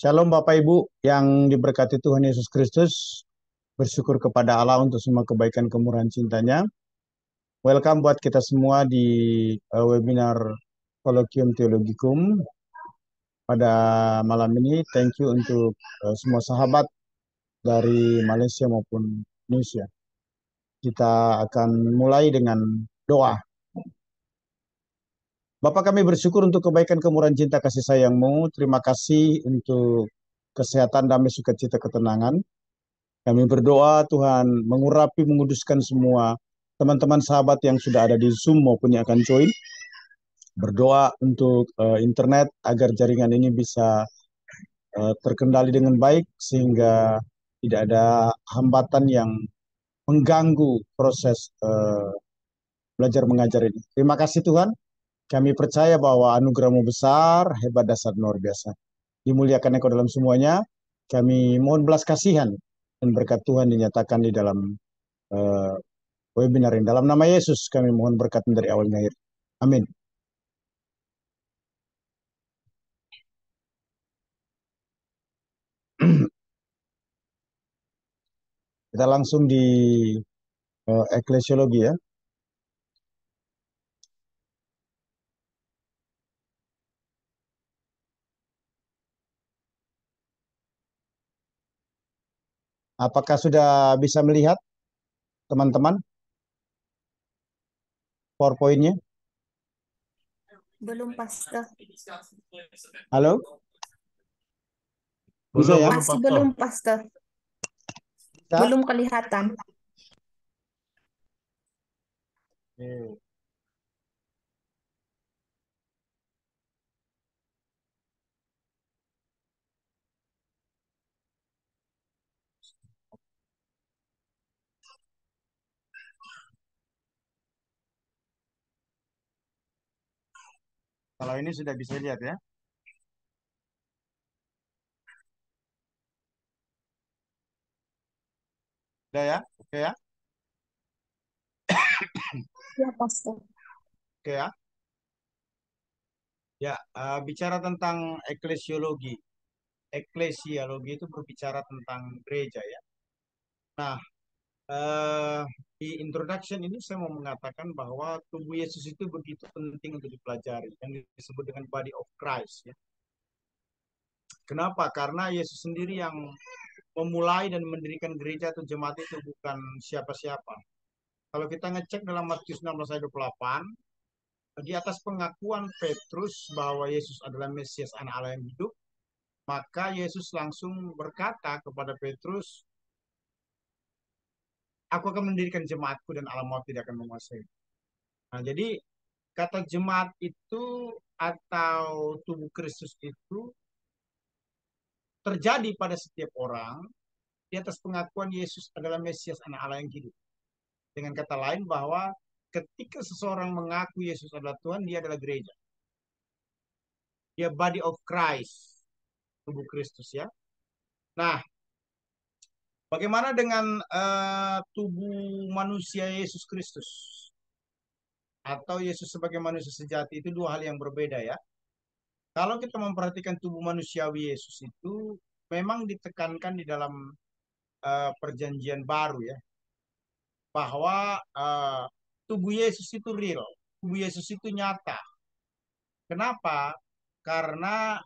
Shalom Bapak Ibu yang diberkati Tuhan Yesus Kristus. Bersyukur kepada Allah untuk semua kebaikan kemurahan cintanya. Welcome buat kita semua di webinar Colloquium Theologicum pada malam ini. Thank you untuk semua sahabat dari Malaysia maupun Indonesia. Kita akan mulai dengan doa. Bapak, kami bersyukur untuk kebaikan kemurahan cinta kasih sayang-Mu. Terima kasih untuk kesehatan, damai, sukacita, ketenangan. Kami berdoa Tuhan mengurapi, menguduskan semua teman-teman sahabat yang sudah ada di Zoom maupun yang akan join. Berdoa untuk internet agar jaringan ini bisa terkendali dengan baik sehingga tidak ada hambatan yang mengganggu proses belajar mengajar ini. Terima kasih Tuhan. Kami percaya bahwa anugerah-Mu besar, hebat, dasar, luar biasa. Dimuliakan Engkau dalam semuanya. Kami mohon belas kasihan dan berkat Tuhan dinyatakan di dalam eh, webinar ini. Dalam nama Yesus kami mohon berkat dari awal hingga akhir. Amin. Kita langsung di eklesiologi ya. Apakah sudah bisa melihat teman-teman PowerPoint-nya? Belum, Pastor. Halo? Bisa Belum, ya? belum, Masih Pastor. belum, Pastor. Bisa? Belum kelihatan. Oke. Kalau ini sudah bisa lihat ya. Sudah ya? Oke ya? Ya, Pastor. Oke ya? Ya, bicara tentang eklesiologi. Eklesiologi itu berbicara tentang gereja ya. Nah, eh, di introduction ini saya mau mengatakan bahwa tubuh Yesus itu begitu penting untuk dipelajari, yang disebut dengan body of Christ ya. Kenapa? Karena Yesus sendiri yang memulai dan mendirikan gereja atau jemaat itu, bukan siapa-siapa. Kalau kita ngecek dalam Matius 16 ayat 28, di atas pengakuan Petrus bahwa Yesus adalah Mesias anak Allah yang hidup, maka Yesus langsung berkata kepada Petrus, aku akan mendirikan jemaatku dan alam maut tidak akan menguasai. Nah, jadi kata jemaat itu atau tubuh Kristus itu terjadi pada setiap orang di atas pengakuan Yesus adalah Mesias anak Allah yang hidup. Dengan kata lain bahwa ketika seseorang mengaku Yesus adalah Tuhan, dia adalah gereja. Dia body of Christ, tubuh Kristus ya. Nah, bagaimana dengan tubuh manusia Yesus Kristus? Atau Yesus sebagai manusia sejati, itu dua hal yang berbeda ya. Kalau kita memperhatikan tubuh manusiawi Yesus itu memang ditekankan di dalam perjanjian baru ya, bahwa tubuh Yesus itu real, tubuh Yesus itu nyata. Kenapa? Karena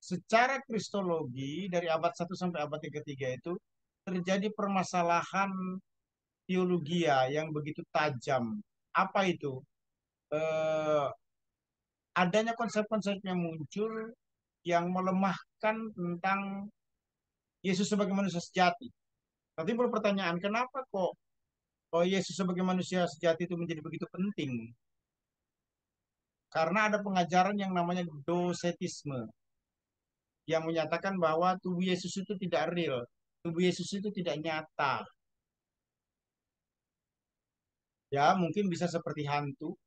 secara kristologi dari abad 1 sampai abad ketiga itu terjadi permasalahan teologia yang begitu tajam. Apa itu? Eh, Adanya konsep-konsep yang muncul yang melemahkan tentang Yesus sebagai manusia sejati. Nanti pertanyaan, kenapa kok Yesus sebagai manusia sejati itu menjadi begitu penting? Karena ada pengajaran yang namanya docetisme, yang menyatakan bahwa tubuh Yesus itu tidak real, tubuh Yesus itu tidak nyata. Ya, mungkin bisa seperti hantu.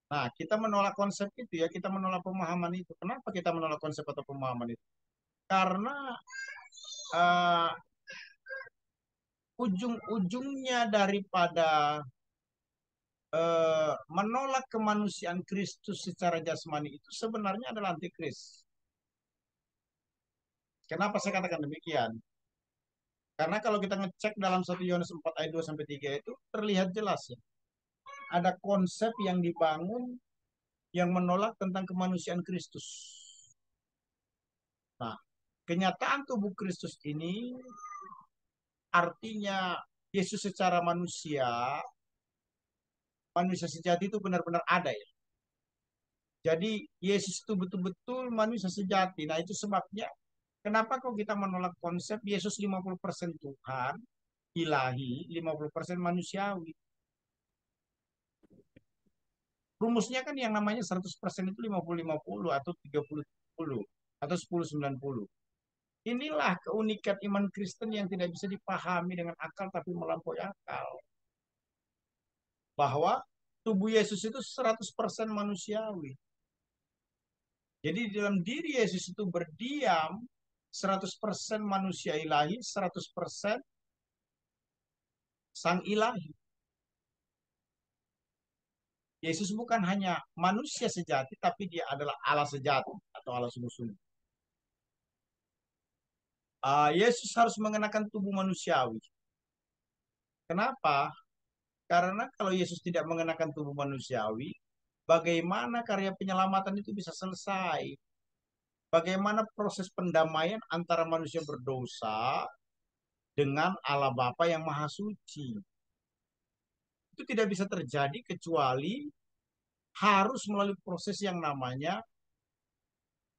Nah, kita menolak konsep itu ya, kita menolak pemahaman itu. Kenapa kita menolak konsep atau pemahaman itu? Karena uh, ujung-ujungnya daripada menolak kemanusiaan Kristus secara jasmani itu sebenarnya adalah antikris. Kenapa saya katakan demikian? Karena kalau kita ngecek dalam 1 Yohanes 4 ayat 2 sampai 3 itu terlihat jelas ya. Ada konsep yang dibangun yang menolak tentang kemanusiaan Kristus. Nah, kenyataan tubuh Kristus ini artinya Yesus secara manusia, manusia sejati itu benar-benar ada ya. Jadi Yesus itu betul-betul manusia sejati. Nah, itu sebabnya kenapa kok kita menolak konsep Yesus 50% Tuhan, ilahi, 50% manusiawi. Rumusnya kan yang namanya 100% itu 50-50 atau 30-30 atau 10-90. Inilah keunikan iman Kristen yang tidak bisa dipahami dengan akal tapi melampaui akal. Bahwa tubuh Yesus itu 100% manusiawi. Jadi di dalam diri Yesus itu berdiam 100% manusia ilahi, 100% sang ilahi. Yesus bukan hanya manusia sejati, tapi dia adalah Allah sejati atau Allah sungguh-sungguh. Yesus harus mengenakan tubuh manusiawi. Kenapa? Karena kalau Yesus tidak mengenakan tubuh manusiawi, bagaimana karya penyelamatan itu bisa selesai? Bagaimana proses pendamaian antara manusia berdosa dengan Allah Bapa yang Maha Suci? Itu tidak bisa terjadi kecuali harus melalui proses yang namanya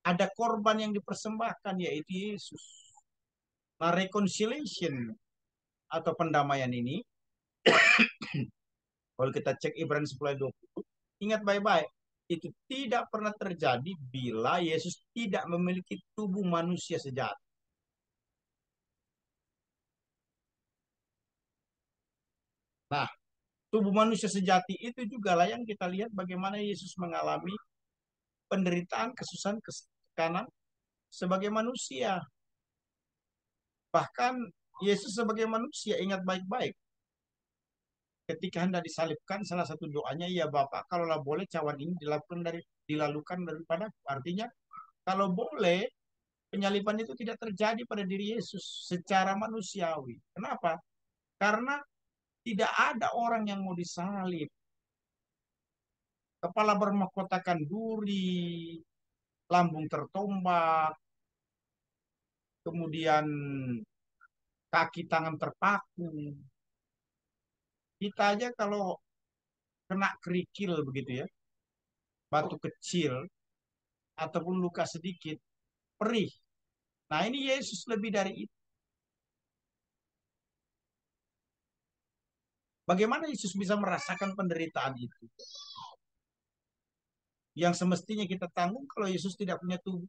ada korban yang dipersembahkan, yaitu Yesus. Nah, reconciliation atau pendamaian ini, kalau kita cek Ibrani 10 ayat 20, ingat baik-baik, itu tidak pernah terjadi bila Yesus tidak memiliki tubuh manusia sejati. Nah, tubuh manusia sejati itu juga lah yang kita lihat bagaimana Yesus mengalami penderitaan, kesusahan, tekanan sebagai manusia. Bahkan Yesus sebagai manusia, ingat baik-baik, ketika hendak disalibkan, salah satu doanya, ya Bapak, kalaulah boleh cawan ini dilakukan daripada, artinya kalau boleh penyaliban itu tidak terjadi pada diri Yesus secara manusiawi. Kenapa? Karena tidak ada orang yang mau disalib. Kepala bermahkotakan duri, lambung tertombak, kemudian kaki tangan terpaku. Kita aja kalau kena kerikil begitu ya, batu kecil ataupun luka sedikit, perih. Nah, ini Yesus lebih dari itu. Bagaimana Yesus bisa merasakan penderitaan itu? Yang semestinya kita tanggung kalau Yesus tidak punya tubuh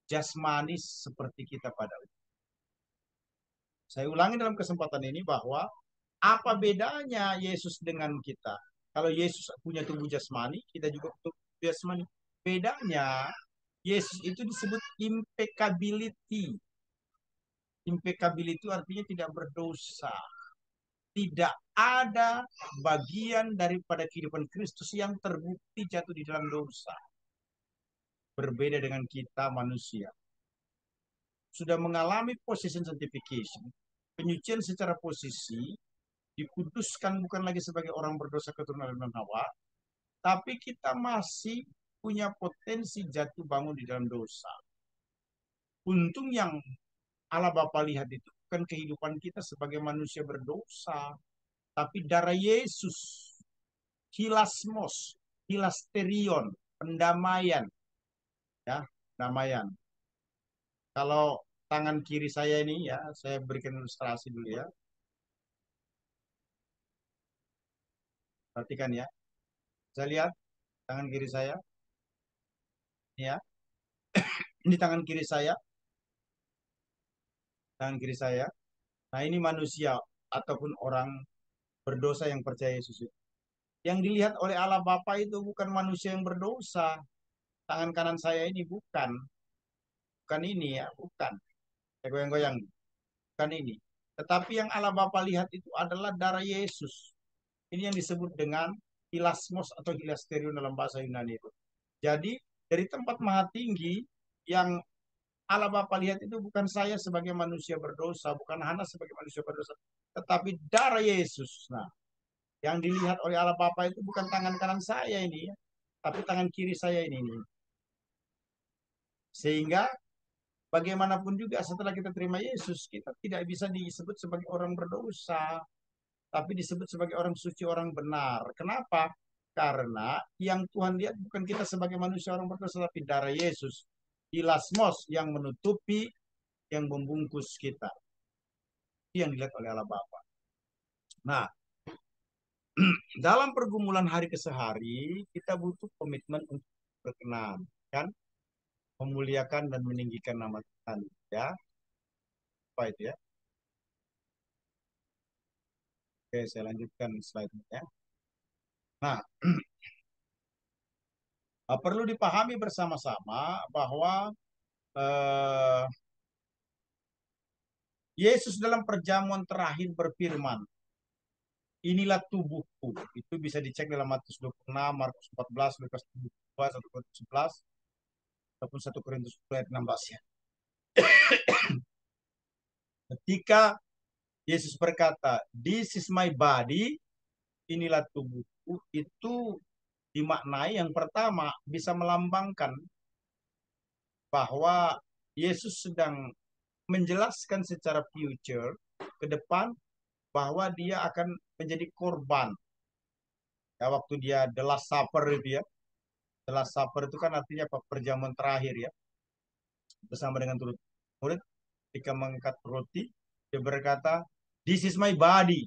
jasmani seperti kita pada umumnya. Saya ulangi dalam kesempatan ini bahwa apa bedanya Yesus dengan kita? Kalau Yesus punya tubuh jasmani, kita juga tubuh jasmani. Bedanya, Yesus itu disebut impeccability. Impeccability itu artinya tidak berdosa. Tidak ada bagian daripada kehidupan Kristus yang terbukti jatuh di dalam dosa. Berbeda dengan kita manusia. Sudah mengalami position sanctification, penyucian secara posisi, dikuduskan bukan lagi sebagai orang berdosa keturunan Adam dan Hawa, tapi kita masih punya potensi jatuh bangun di dalam dosa. Untung yang Allah Bapa lihat itu bukan kehidupan kita sebagai manusia berdosa, tapi darah Yesus, hilasmos, hilasterion, pendamaian, ya, pendamaian. Kalau tangan kiri saya ini ya, saya berikan ilustrasi dulu ya. Perhatikan ya. Saya lihat tangan kiri saya, ya. Ini tangan kiri saya, tangan kiri saya. Nah, ini manusia ataupun orang berdosa yang percaya Yesus. Yang dilihat oleh Allah Bapa itu bukan manusia yang berdosa. Tangan kanan saya ini bukan ini ya, bukan. Saya goyang-goyang, bukan ini. Tetapi yang Allah Bapa lihat itu adalah darah Yesus. Ini yang disebut dengan hilasmos atau hilasterion dalam bahasa Yunani itu. Jadi dari tempat maha tinggi yang Allah Bapa lihat itu bukan saya sebagai manusia berdosa, bukan Hana sebagai manusia berdosa, tetapi darah Yesus. Nah, yang dilihat oleh Allah Bapa itu bukan tangan kanan saya ini ya, tapi tangan kiri saya ini. Sehingga bagaimanapun juga setelah kita terima Yesus, kita tidak bisa disebut sebagai orang berdosa, tapi disebut sebagai orang suci, orang benar. Kenapa? Karena yang Tuhan lihat bukan kita sebagai manusia orang berdosa, tapi darah Yesus. Ilasmos yang menutupi, yang membungkus kita. Itu yang dilihat oleh Allah Bapa. Nah, dalam pergumulan hari ke hari, kita butuh komitmen untuk berkenan, kan? Memuliakan dan meninggikan nama Tuhan, ya. Apa itu ya? Oke, saya lanjutkan slide-nya. Nah, perlu dipahami bersama-sama bahwa eh, Yesus dalam perjamuan terakhir berfirman, inilah tubuhku. Itu bisa dicek dalam Matius 26, Markus 14, Lukas 22, 1 Korintus 11, ataupun 1 Korintus 10 ayat 16 ya. Ketika Yesus berkata, this is my body, inilah tubuhku, itu dimaknai yang pertama bisa melambangkan bahwa Yesus sedang menjelaskan secara future ke depan bahwa dia akan menjadi korban. Ya, waktu dia the last supper itu ya. The last supper itu kan artinya apa? Perjamuan terakhir ya. Bersama dengan turut murid ketika mengangkat roti, dia berkata, this is my body.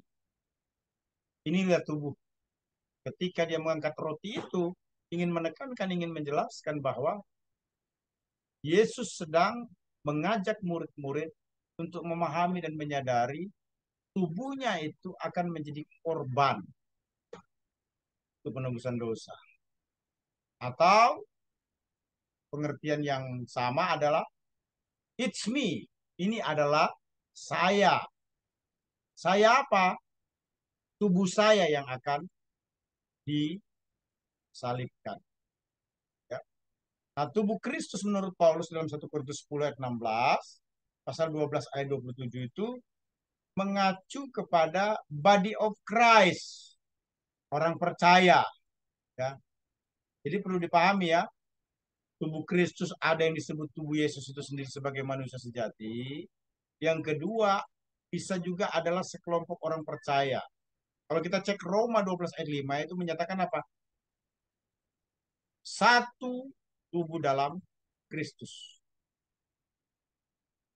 Inilah tubuh. Ketika dia mengangkat roti itu, ingin menekankan, ingin menjelaskan bahwa Yesus sedang mengajak murid-murid untuk memahami dan menyadari tubuhnya itu akan menjadi korban untuk penebusan dosa. Atau pengertian yang sama adalah it's me. Ini adalah saya. Saya apa? Tubuh saya yang akan disalibkan. Ya. Nah, tubuh Kristus menurut Paulus dalam 1 Korintus 10 ayat 16, pasal 12 ayat 27 itu mengacu kepada body of Christ, orang percaya. Ya. Jadi perlu dipahami ya, tubuh Kristus ada yang disebut tubuh Yesus itu sendiri sebagai manusia sejati. Yang kedua, bisa juga adalah sekelompok orang percaya. Kalau kita cek Roma 12 ayat 5 itu menyatakan apa? Satu tubuh dalam Kristus.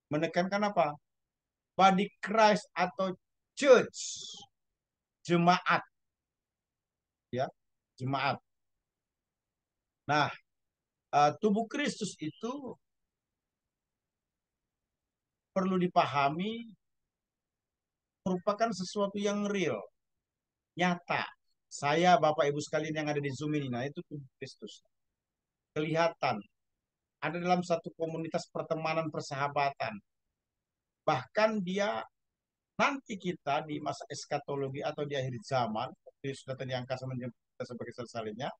Menekankan apa? Body Christ atau church, jemaat, ya, jemaat. Nah, tubuh Kristus itu perlu dipahami merupakan sesuatu yang real, nyata. Saya, Bapak Ibu sekalian yang ada di Zoom ini, nah itu tubuh Kristus. Kelihatan, ada dalam satu komunitas pertemanan persahabatan. Bahkan dia nanti kita di masa eskatologi atau di akhir zaman, Yesus datang di angkasa menjemput kita sebagai salin-salinnya,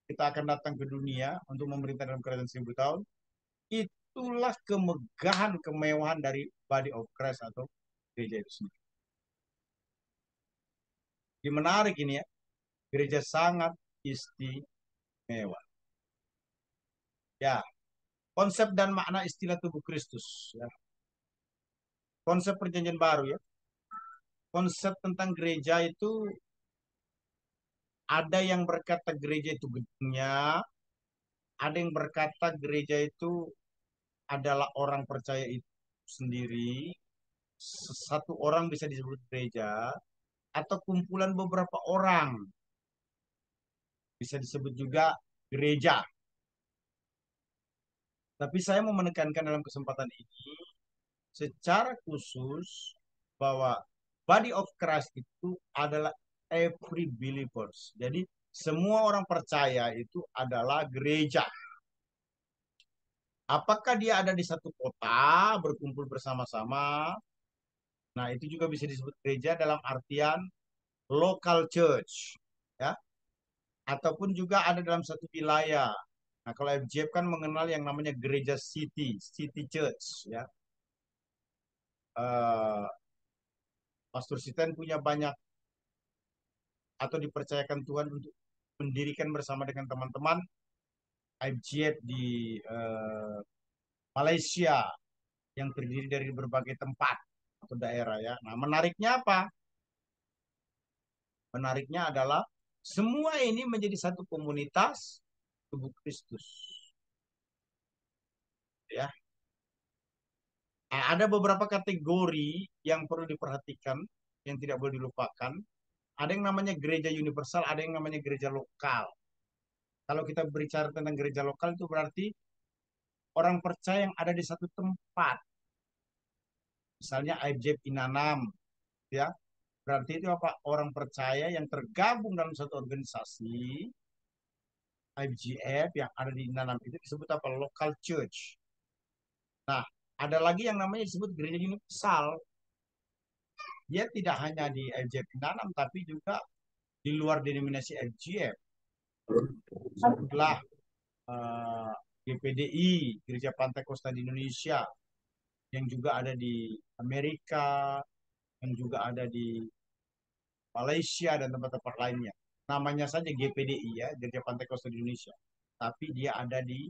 kita akan datang ke dunia untuk memerintah dalam kerajaan 1000 tahun. Itulah kemegahan, kemewahan dari body of Christ atau gereja itu sendiri. Ini menarik ini ya, gereja sangat istimewa. Ya, konsep dan makna istilah tubuh Kristus. Ya. Konsep perjanjian baru ya. Konsep tentang gereja itu ada yang berkata gereja itu gedungnya, ada yang berkata gereja itu adalah orang percaya itu sendiri. Satu orang bisa disebut gereja, atau kumpulan beberapa orang bisa disebut juga gereja. Tapi saya mau menekankan dalam kesempatan ini secara khusus bahwa body of Christ itu adalah every believers. Jadi semua orang percaya itu adalah gereja. Apakah dia ada di satu kota berkumpul bersama-sama? Nah, itu juga bisa disebut gereja dalam artian local church, ya. Ataupun juga ada dalam satu wilayah. Nah, kalau FGF kan mengenal yang namanya gereja City Church, ya. Eh, Pastor Siten punya banyak atau dipercayakan Tuhan untuk mendirikan bersama dengan teman-teman FGF di Malaysia yang terdiri dari berbagai tempat atau daerah, ya. Nah, menariknya apa? Menariknya adalah semua ini menjadi satu komunitas tubuh Kristus, ya. Nah, ada beberapa kategori yang perlu diperhatikan, yang tidak boleh dilupakan. Ada yang namanya gereja universal, ada yang namanya gereja lokal. Kalau kita berbicara tentang gereja lokal itu berarti orang percaya yang ada di satu tempat. Misalnya IJB Inanam, ya. Berarti itu apa? Orang percaya yang tergabung dalam satu organisasi IGF yang ada di Inanam itu disebut apa? Local church. Nah, ada lagi yang namanya disebut gereja universal. Dia tidak hanya di IJF Inanam tapi juga di luar denominasi IGF. Sebutlah GPDI, Gereja Pantai Kosta di Indonesia, yang juga ada di Amerika, yang juga ada di Malaysia dan tempat-tempat lainnya. Namanya saja GPDI, ya, Gereja Pantai Kosta di Indonesia. Tapi dia ada di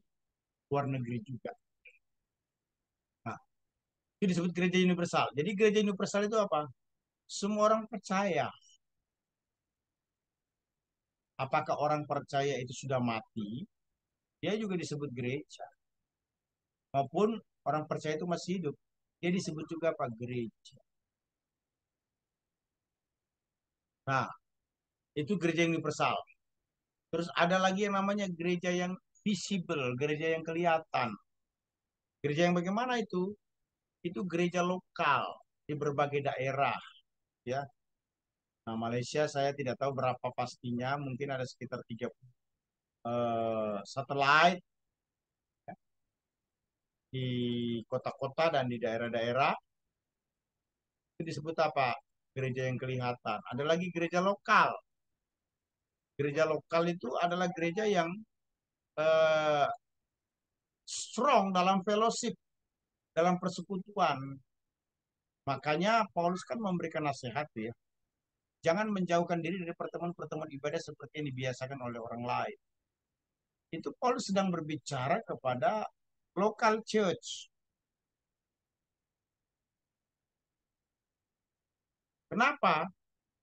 luar negeri juga. Nah, itu disebut gereja universal. Jadi gereja universal itu apa? Semua orang percaya. Apakah orang percaya itu sudah mati? Dia juga disebut gereja. Maupun orang percaya itu masih hidup. Dia disebut juga apa? Gereja. Nah, itu gereja universal. Terus ada lagi yang namanya gereja yang visible, gereja yang kelihatan. Gereja yang bagaimana itu? Itu gereja lokal di berbagai daerah, ya. Nah, Malaysia saya tidak tahu berapa pastinya, mungkin ada sekitar 30 satelit di kota-kota dan di daerah-daerah. Itu disebut apa? Gereja yang kelihatan. Ada lagi gereja lokal. Gereja lokal itu adalah gereja yang eh, strong dalam fellowship, dalam persekutuan. Makanya Paulus kan memberikan nasihat, ya. Jangan menjauhkan diri dari pertemuan-pertemuan ibadah seperti yang dibiasakan oleh orang lain. Itu Paulus sedang berbicara kepada local church. Kenapa?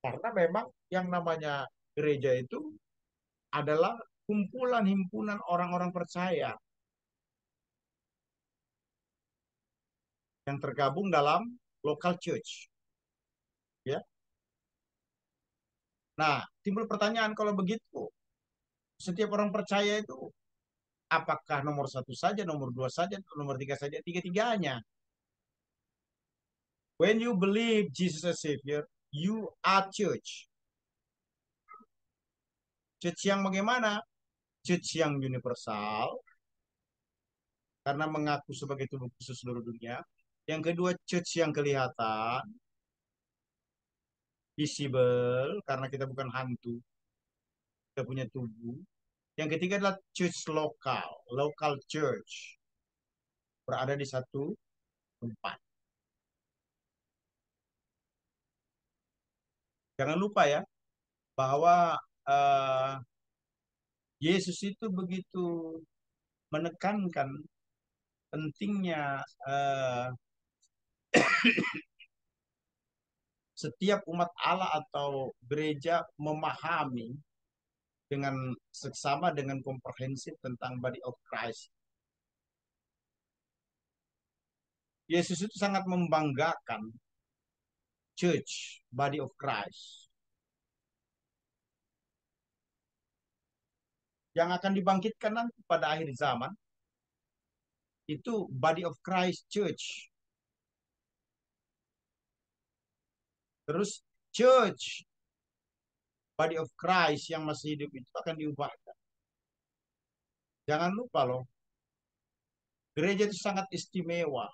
Karena memang yang namanya gereja itu adalah kumpulan himpunan orang-orang percaya yang tergabung dalam local church, ya. Nah, timbul pertanyaan, kalau begitu setiap orang percaya itu apakah nomor satu saja, nomor dua saja, nomor tiga saja, tiga-tiganya? When you believe Jesus as Savior, you are church. Church yang bagaimana? Church yang universal, karena mengaku sebagai tubuh khusus seluruh dunia. Yang kedua, church yang kelihatan, visible, karena kita bukan hantu, kita punya tubuh. Yang ketiga adalah church lokal, local church, berada di satu tempat. Jangan lupa, ya, bahwa uh, Yesus itu begitu menekankan pentingnya setiap umat Allah atau gereja memahami dengan seksama, dengan komprehensif tentang body of Christ. Yesus itu sangat membanggakan church, body of Christ, yang akan dibangkitkan nanti pada akhir zaman. Itu body of Christ church. Terus church, body of Christ yang masih hidup itu akan diubahkan. Jangan lupa loh, gereja itu sangat istimewa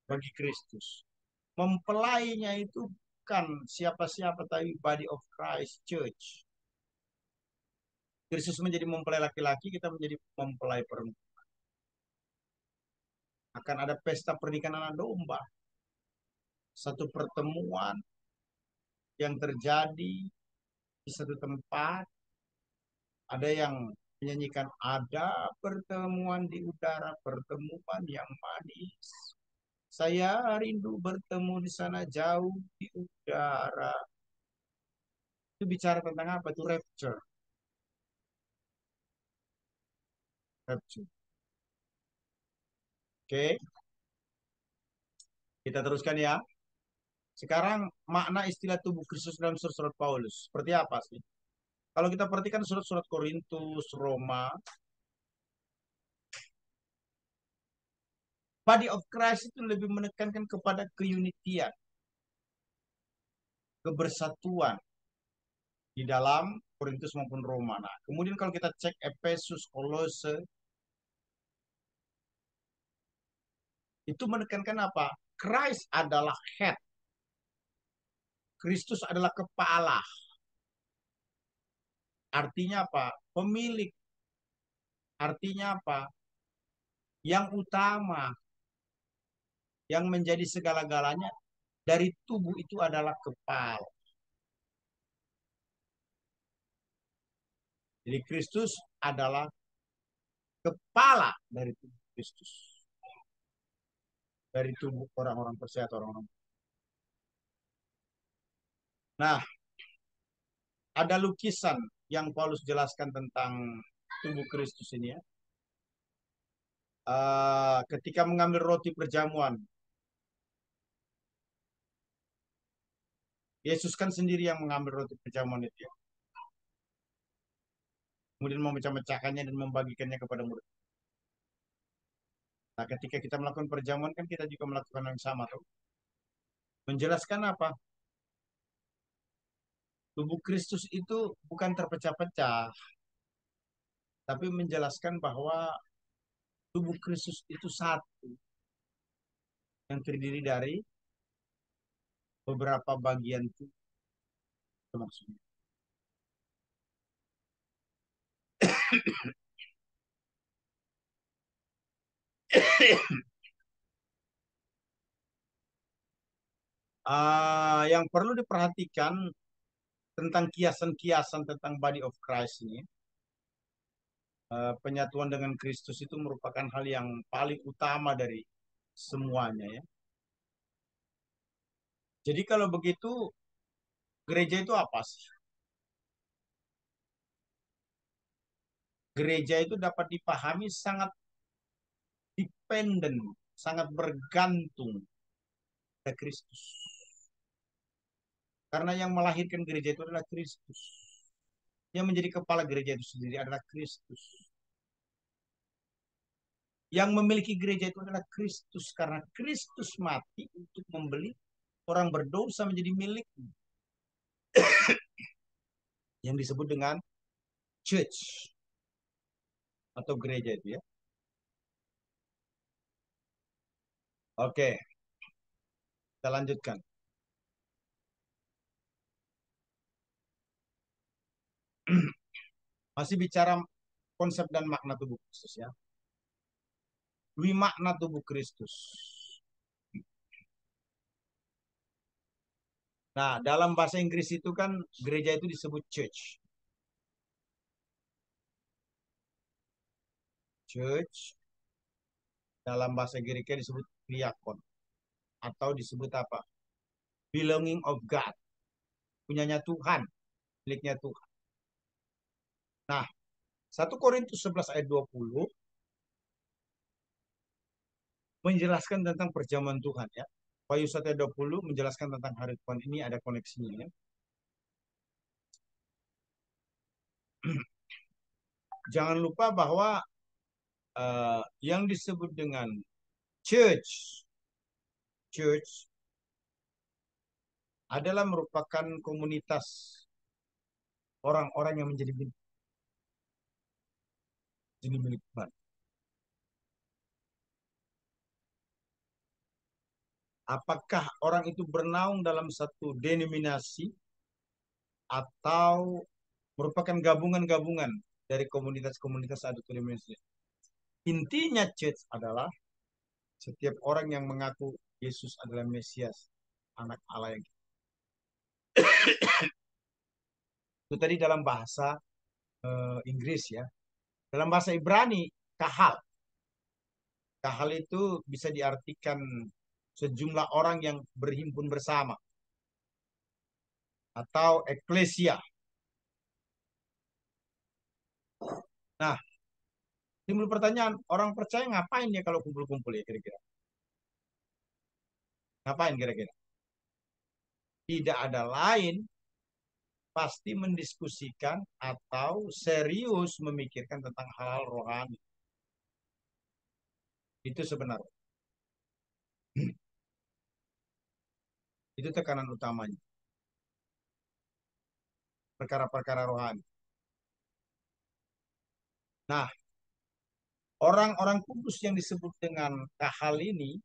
bagi Kristus. Mempelainya itu bukan siapa-siapa, tapi body of Christ church. Kristus menjadi mempelai laki-laki, kita menjadi mempelai perempuan. Akan ada pesta pernikahan anak domba. Satu pertemuan yang terjadi di satu tempat. Ada yang menyanyikan ada pertemuan di udara, pertemuan yang manis. Saya rindu bertemu di sana jauh di udara. Itu bicara tentang apa? Itu rapture. Rapture. Oke, kita teruskan ya. Sekarang makna istilah tubuh Kristus dalam surat-surat Paulus. Seperti apa sih? Kalau kita perhatikan surat-surat Korintus, Roma, body of Christ itu lebih menekankan kepada keunitian, kebersatuan di dalam Korintus maupun Roma. Nah, kemudian kalau kita cek Efesus, Kolose, itu menekankan apa? Christ adalah head. Kristus adalah kepala. Artinya apa? Pemilik. Artinya apa? Yang utama, yang menjadi segala-galanya dari tubuh itu adalah kepala. Jadi Kristus adalah kepala dari tubuh Kristus. Dari tubuh orang-orang percaya atau orang-orang. Nah, ada lukisan yang Paulus jelaskan tentang tubuh Kristus ini ya. Ketika mengambil roti perjamuan, Yesus kan sendiri yang mengambil roti perjamuan itu ya. Kemudian memecah-mecahkannya dan membagikannya kepada murid. Nah, ketika kita melakukan perjamuan kan kita juga melakukan yang sama tuh. Menjelaskan apa? Tubuh Kristus itu bukan terpecah-pecah, tapi menjelaskan bahwa tubuh Kristus itu satu yang terdiri dari beberapa bagian tubuh maksudnya. Yang perlu diperhatikan tentang kiasan-kiasan tentang body of Christ ini, penyatuan dengan Kristus itu merupakan hal yang paling utama dari semuanya ya. Jadi kalau begitu gereja itu apa sih? Gereja itu dapat dipahami sangat dependen, sangat bergantung pada Kristus. Karena yang melahirkan gereja itu adalah Kristus. Yang menjadi kepala gereja itu sendiri adalah Kristus. Yang memiliki gereja itu adalah Kristus. Karena Kristus mati untuk membeli orang berdosa menjadi miliknya. Yang disebut dengan church atau gereja itu ya. Oke, kita lanjutkan. Masih bicara konsep dan makna tubuh Kristus ya. Dwi makna tubuh Kristus. Nah, dalam bahasa Inggris itu kan gereja itu disebut church. Church dalam bahasa Girika disebut diakon atau disebut apa? Belonging of God. Punyanya Tuhan, miliknya Tuhan. Nah, 1 Korintus 11 ayat 20 menjelaskan tentang perjamuan Tuhan ya. Wahyu 1 ayat 20 menjelaskan tentang hari Tuhan, ini ada koneksinya ya. Jangan lupa bahwa yang disebut dengan church adalah merupakan komunitas orang-orang yang menjadi milik Tuhan. Apakah orang itu bernaung dalam satu denominasi atau merupakan gabungan-gabungan dari komunitas-komunitas auditorium Yesus. Intinya church adalah setiap orang yang mengaku Yesus adalah Mesias, anak Allah yang itu tadi dalam bahasa Inggris ya. Dalam bahasa Ibrani, kahal. Kahal itu bisa diartikan sejumlah orang yang berhimpun bersama atau eklesia. Nah, timbul pertanyaan, orang percaya ngapain ya kalau kumpul-kumpul ya kira-kira? Ngapain kira-kira? Tidak ada lain pasti mendiskusikan atau serius memikirkan tentang hal rohani. Itu sebenarnya. Itu tekanan utamanya. Perkara-perkara rohani. Nah, orang-orang kudus yang disebut dengan kahal ini,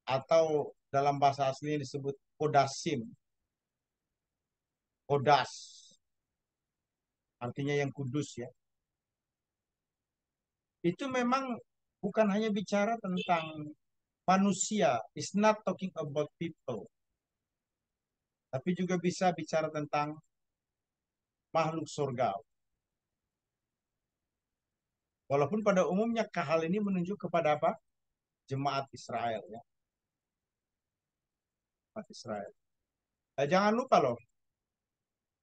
atau dalam bahasa aslinya disebut kodasim, kodas, artinya yang kudus ya. Itu memang bukan hanya bicara tentang manusia, it's not talking about people, tapi juga bisa bicara tentang makhluk surga. Walaupun pada umumnya hal ini menunjuk kepada apa? Jemaat Israel ya, jemaat Israel. Jangan lupa loh,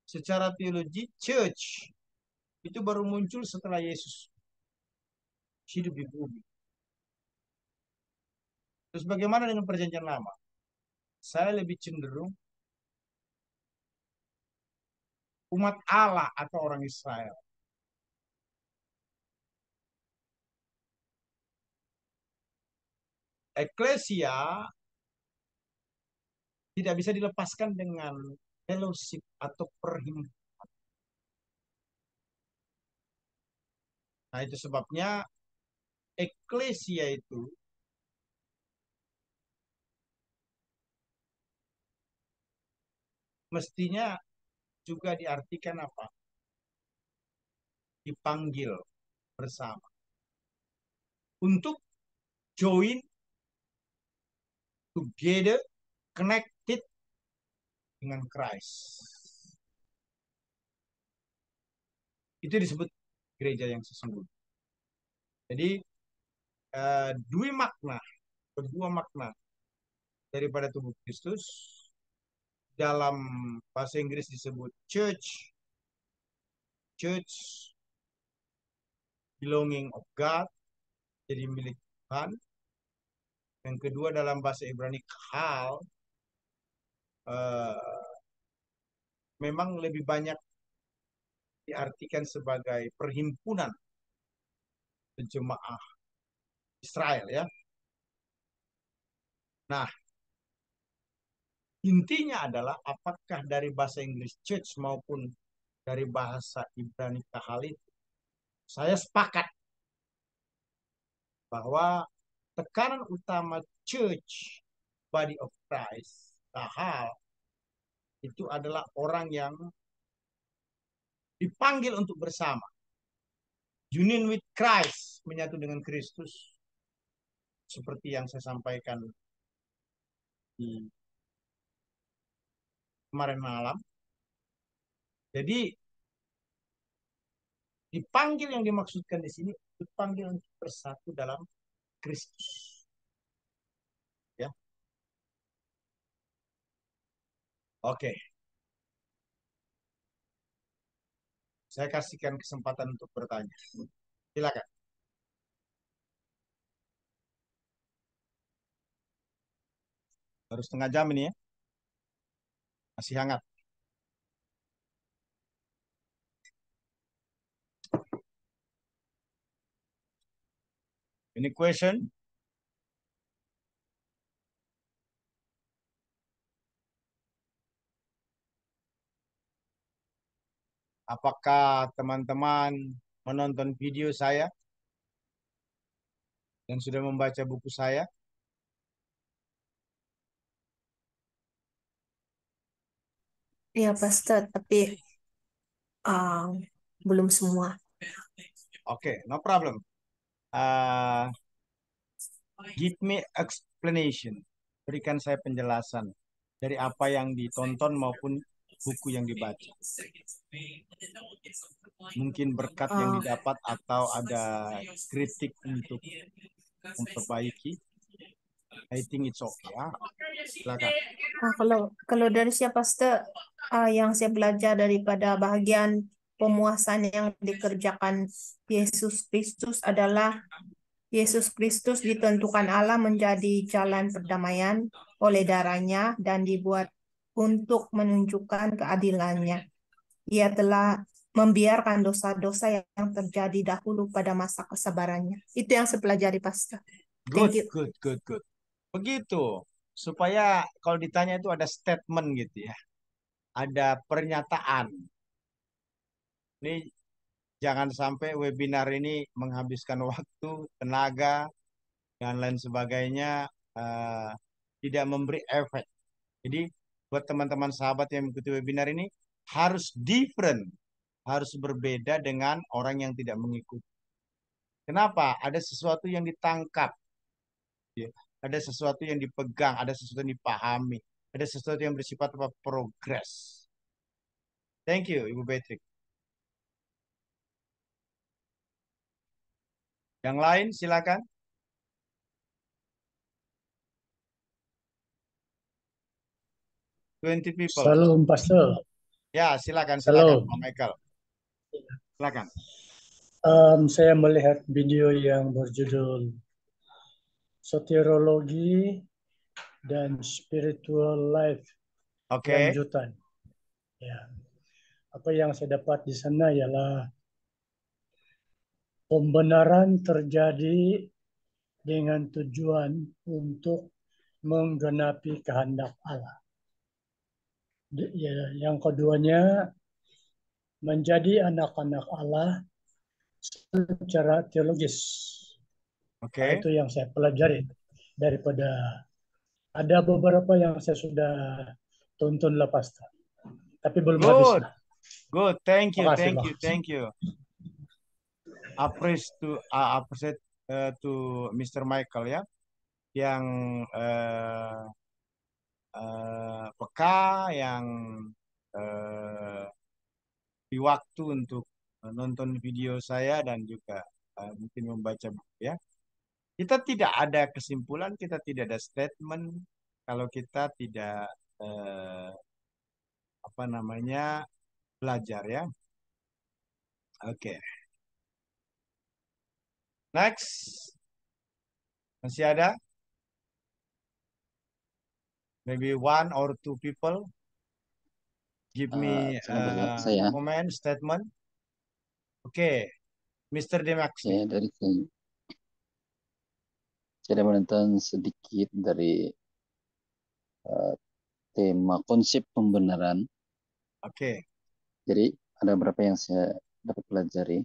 secara teologi church itu baru muncul setelah Yesus hidup di bumi. Terus bagaimana dengan perjanjian lama? Saya lebih cenderung umat Allah atau orang Israel. Eklesia tidak bisa dilepaskan dengan fellowship atau perhimpunan. Nah, itu sebabnya eklesia itu mestinya juga diartikan apa? Dipanggil bersama untuk join together, connected dengan Christ. Itu disebut gereja yang sesungguhnya. Jadi kedua makna daripada tubuh Kristus dalam bahasa Inggris disebut church, church belonging of God, jadi milik Tuhan. Yang kedua dalam bahasa Ibrani kahal, eh, memang lebih banyak diartikan sebagai perhimpunan jemaah Israel ya. Nah, intinya adalah apakah dari bahasa Inggris church maupun dari bahasa Ibrani kahal itu, saya sepakat bahwa tekanan utama church, body of Christ, kahal, itu adalah orang yang dipanggil untuk bersama. Union with Christ, menyatu dengan Kristus. Seperti yang saya sampaikan di kemarin malam. Jadi dipanggil yang dimaksudkan di sini, dipanggil untuk bersatu dalam Kristus. Ya, oke. Saya kasihkan kesempatan untuk bertanya. Silakan. Baru setengah jam ini ya, masih hangat. Ini question? Apakah teman-teman menonton video saya dan sudah membaca buku saya? Iya, Pastor. Tapi um, belum semua. Oke, no problem. Uh, Give me explanation. Berikan saya penjelasan dari apa yang ditonton maupun buku yang dibaca. Mungkin berkat yang Ah, didapat atau ada kritik untuk memperbaiki. I think it's okay ya. Silakan. kalau kalau dari siapa yang saya belajar daripada bahagian pemuasan yang dikerjakan Yesus Kristus adalah Yesus Kristus ditentukan Allah menjadi jalan perdamaian oleh darahnya dan dibuat untuk menunjukkan keadilannya. Ia telah membiarkan dosa-dosa yang terjadi dahulu pada masa kesabarannya. Itu yang saya pelajari, Pastor. Good, Thank you. good, good, good. Begitu. Supaya kalau ditanya itu ada statement gitu ya. Ada pernyataan. Ini jangan sampai webinar ini menghabiskan waktu, tenaga, dan lain sebagainya, eh, tidak memberi efek. Jadi buat teman-teman sahabat yang mengikuti webinar ini harus different, harus berbeda dengan orang yang tidak mengikuti. Kenapa? Ada sesuatu yang ditangkap, ya. Ada sesuatu yang dipegang, ada sesuatu yang dipahami, ada sesuatu yang bersifat apa progres. Thank you, Ibu Patrick. Yang lain silakan. 20 people. Salam Pastor. Ya, silakan, silakan, Salam. Pak Michael. Silakan. Saya melihat video yang berjudul Soteriologi dan Spiritual Life Oke. lanjutan. Ya, apa yang saya dapat di sana ialah pembenaran terjadi dengan tujuan untuk menggenapi kehendak Allah. Ya, yang keduanya menjadi anak-anak Allah secara teologis. Oke. Itu yang saya pelajari daripada ada beberapa yang saya sudah tonton lepas, tapi belum habis Good. lah. Good. Thank you, Makasih, thank you, makasih. thank you. Appreciate to Mr. Michael ya, yang peka, yang eh, di waktu untuk nonton video saya dan juga mungkin membaca buku ya. Kita tidak ada kesimpulan, kita tidak ada statement kalau kita tidak eh, apa namanya belajar ya. Oke. Next. Masih ada? Maybe one or two people give me Saya comment, statement. Oke, Mr. Demaxi. ya dari saya ada menonton sedikit dari eh, tema konsep pembenaran. Oke, Jadi ada beberapa yang saya dapat pelajari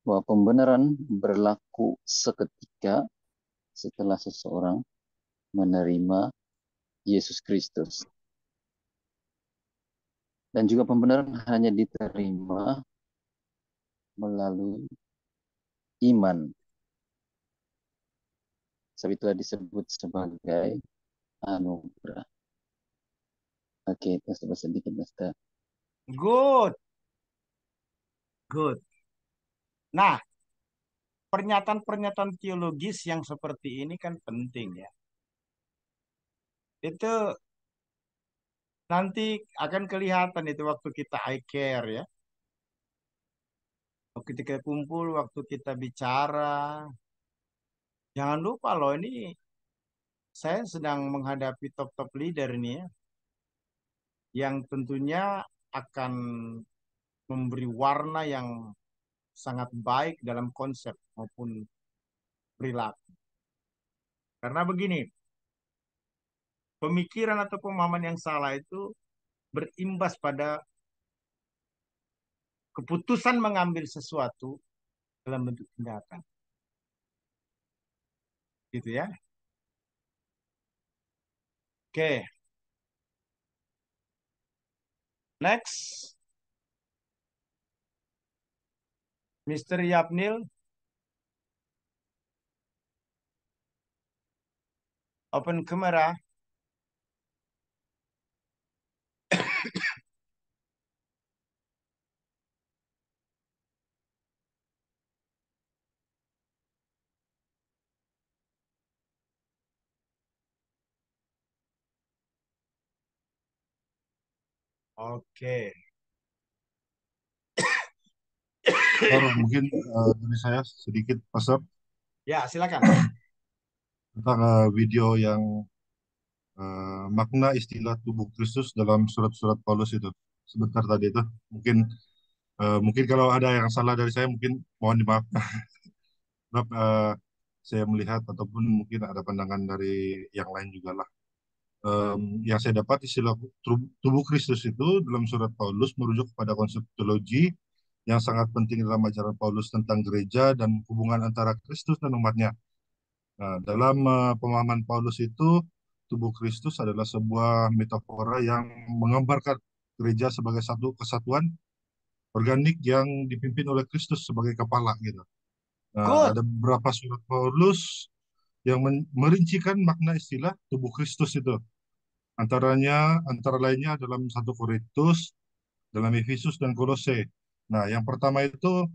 bahwa pembenaran berlaku seketika setelah seseorang menerima Yesus Kristus. Dan juga pembenaran hanya diterima melalui iman. Sebab itulah disebut sebagai anugerah. Oke, itu sedikit, Master. good, good. Nah, pernyataan-pernyataan teologis yang seperti ini kan penting ya. Itu nanti akan kelihatan itu waktu kita I care ya. Waktu kita kumpul, waktu kita bicara. Jangan lupa loh, ini saya sedang menghadapi top-top leader nih ya, yang tentunya akan memberi warna yang sangat baik dalam konsep maupun perilaku. Karena begini, pemikiran atau pemahaman yang salah itu berimbas pada keputusan mengambil sesuatu dalam bentuk tindakan. Gitu ya. Oke. Next. Mr. Yapnil, open kamera. Oke. Pastor, mungkin dari saya sedikit, Pastor, Ya, silakan. tentang video yang makna istilah tubuh Kristus dalam surat-surat Paulus itu. Sebentar tadi itu. Mungkin kalau ada yang salah dari saya, mungkin mohon dimaaf. Sebab saya melihat ataupun mungkin ada pandangan dari yang lain juga lah. Yang saya dapat istilah tubuh Kristus itu dalam surat Paulus merujuk kepada konsep teologi yang sangat penting dalam ajaran Paulus tentang gereja dan hubungan antara Kristus dan umatnya. Nah, dalam pemahaman Paulus itu, tubuh Kristus adalah sebuah metafora yang menggambarkan gereja sebagai satu kesatuan organik yang dipimpin oleh Kristus sebagai kepala gitu. Nah, Good. ada beberapa surat Paulus yang merincikan makna istilah tubuh Kristus itu. Antara lainnya dalam 1 Korintus, dalam Efesus dan Kolose. Nah, yang pertama itu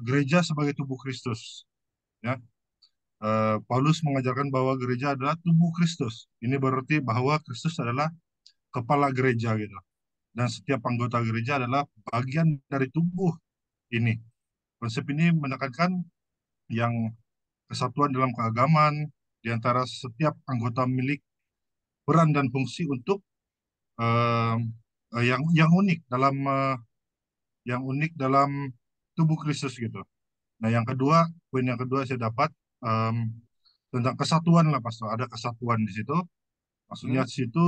gereja sebagai tubuh Kristus. Ya, Paulus mengajarkan bahwa gereja adalah tubuh Kristus. Ini berarti bahwa Kristus adalah kepala gereja gitu. Dan setiap anggota gereja adalah bagian dari tubuh ini. Konsep ini menekankan yang kesatuan dalam keagamaan di antara setiap anggota milik peran dan fungsi untuk eh, yang unik dalam tubuh Kristus gitu. Nah, poin yang kedua saya dapat em, tentang kesatuan lah, Pastor. Ada kesatuan di situ. Maksudnya Hmm. di situ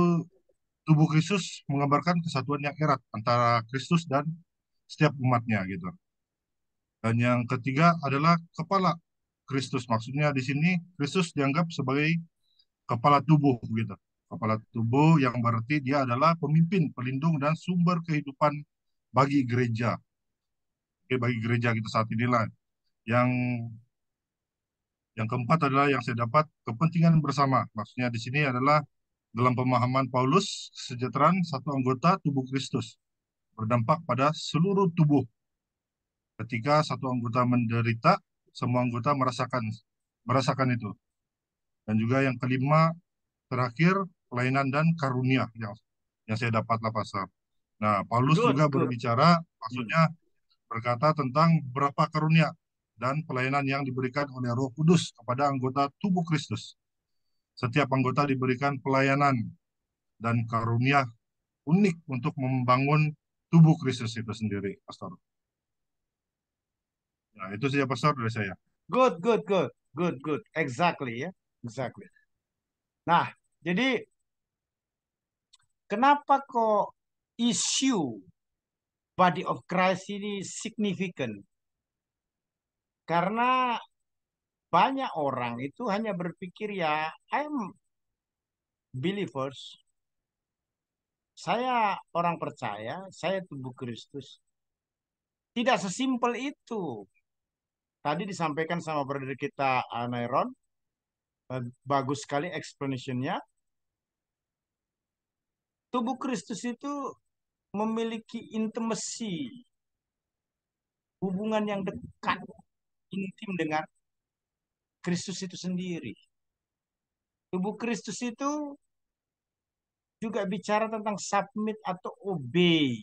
tubuh Kristus menggambarkan kesatuan yang erat antara Kristus dan setiap umatnya gitu. Dan yang ketiga adalah kepala Kristus. Maksudnya di sini Kristus dianggap sebagai kepala tubuh gitu. Kepala tubuh yang berarti dia adalah pemimpin, pelindung dan sumber kehidupan bagi gereja. Oke, bagi gereja kita saat inilah. Yang yang keempat adalah yang saya dapat kepentingan bersama. Maksudnya di sini adalah dalam pemahaman Paulus, kesejahteraan satu anggota tubuh Kristus berdampak pada seluruh tubuh. Ketika satu anggota menderita, semua anggota merasakan itu. Dan juga yang kelima, terakhir, pelayanan dan karunia yang saya dapat lah, Pastor. Nah, Paulus Good, juga good. berbicara, Hmm. maksudnya berkata tentang beberapa karunia dan pelayanan yang diberikan oleh Roh Kudus kepada anggota tubuh Kristus. Setiap anggota diberikan pelayanan dan karunia unik untuk membangun tubuh Kristus itu sendiri, Pastor. Nah, itu saja, Pastor, dari saya. Good, good, good. Good, good. Exactly ya. Exactly. Nah, jadi kenapa kok isu body of Christ ini signifikan? Karena banyak orang itu hanya berpikir ya, I'm believers. Saya orang percaya, saya tubuh Kristus. Tidak sesimpel itu. Tadi disampaikan sama brother kita Anairon, bagus sekali explanation-nya. Tubuh Kristus itu memiliki intimacy, hubungan yang dekat, intim dengan Kristus itu sendiri. Tubuh Kristus itu juga bicara tentang submit atau obey.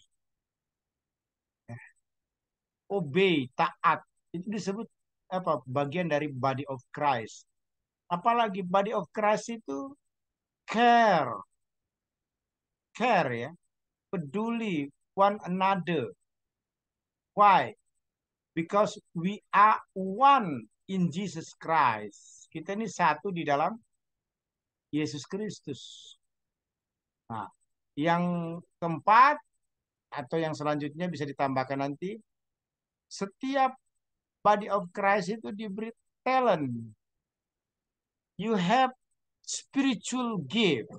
Obey, taat. Itu disebut apa? Bagian dari body of Christ. Apalagi body of Christ itu care, care ya, peduli one another. Why? Because we are one in Jesus Christ. Kita ini satu di dalam Yesus Kristus. Nah, yang keempat atau yang selanjutnya bisa ditambahkan nanti, setiap body of Christ itu diberi talent. You have spiritual gift.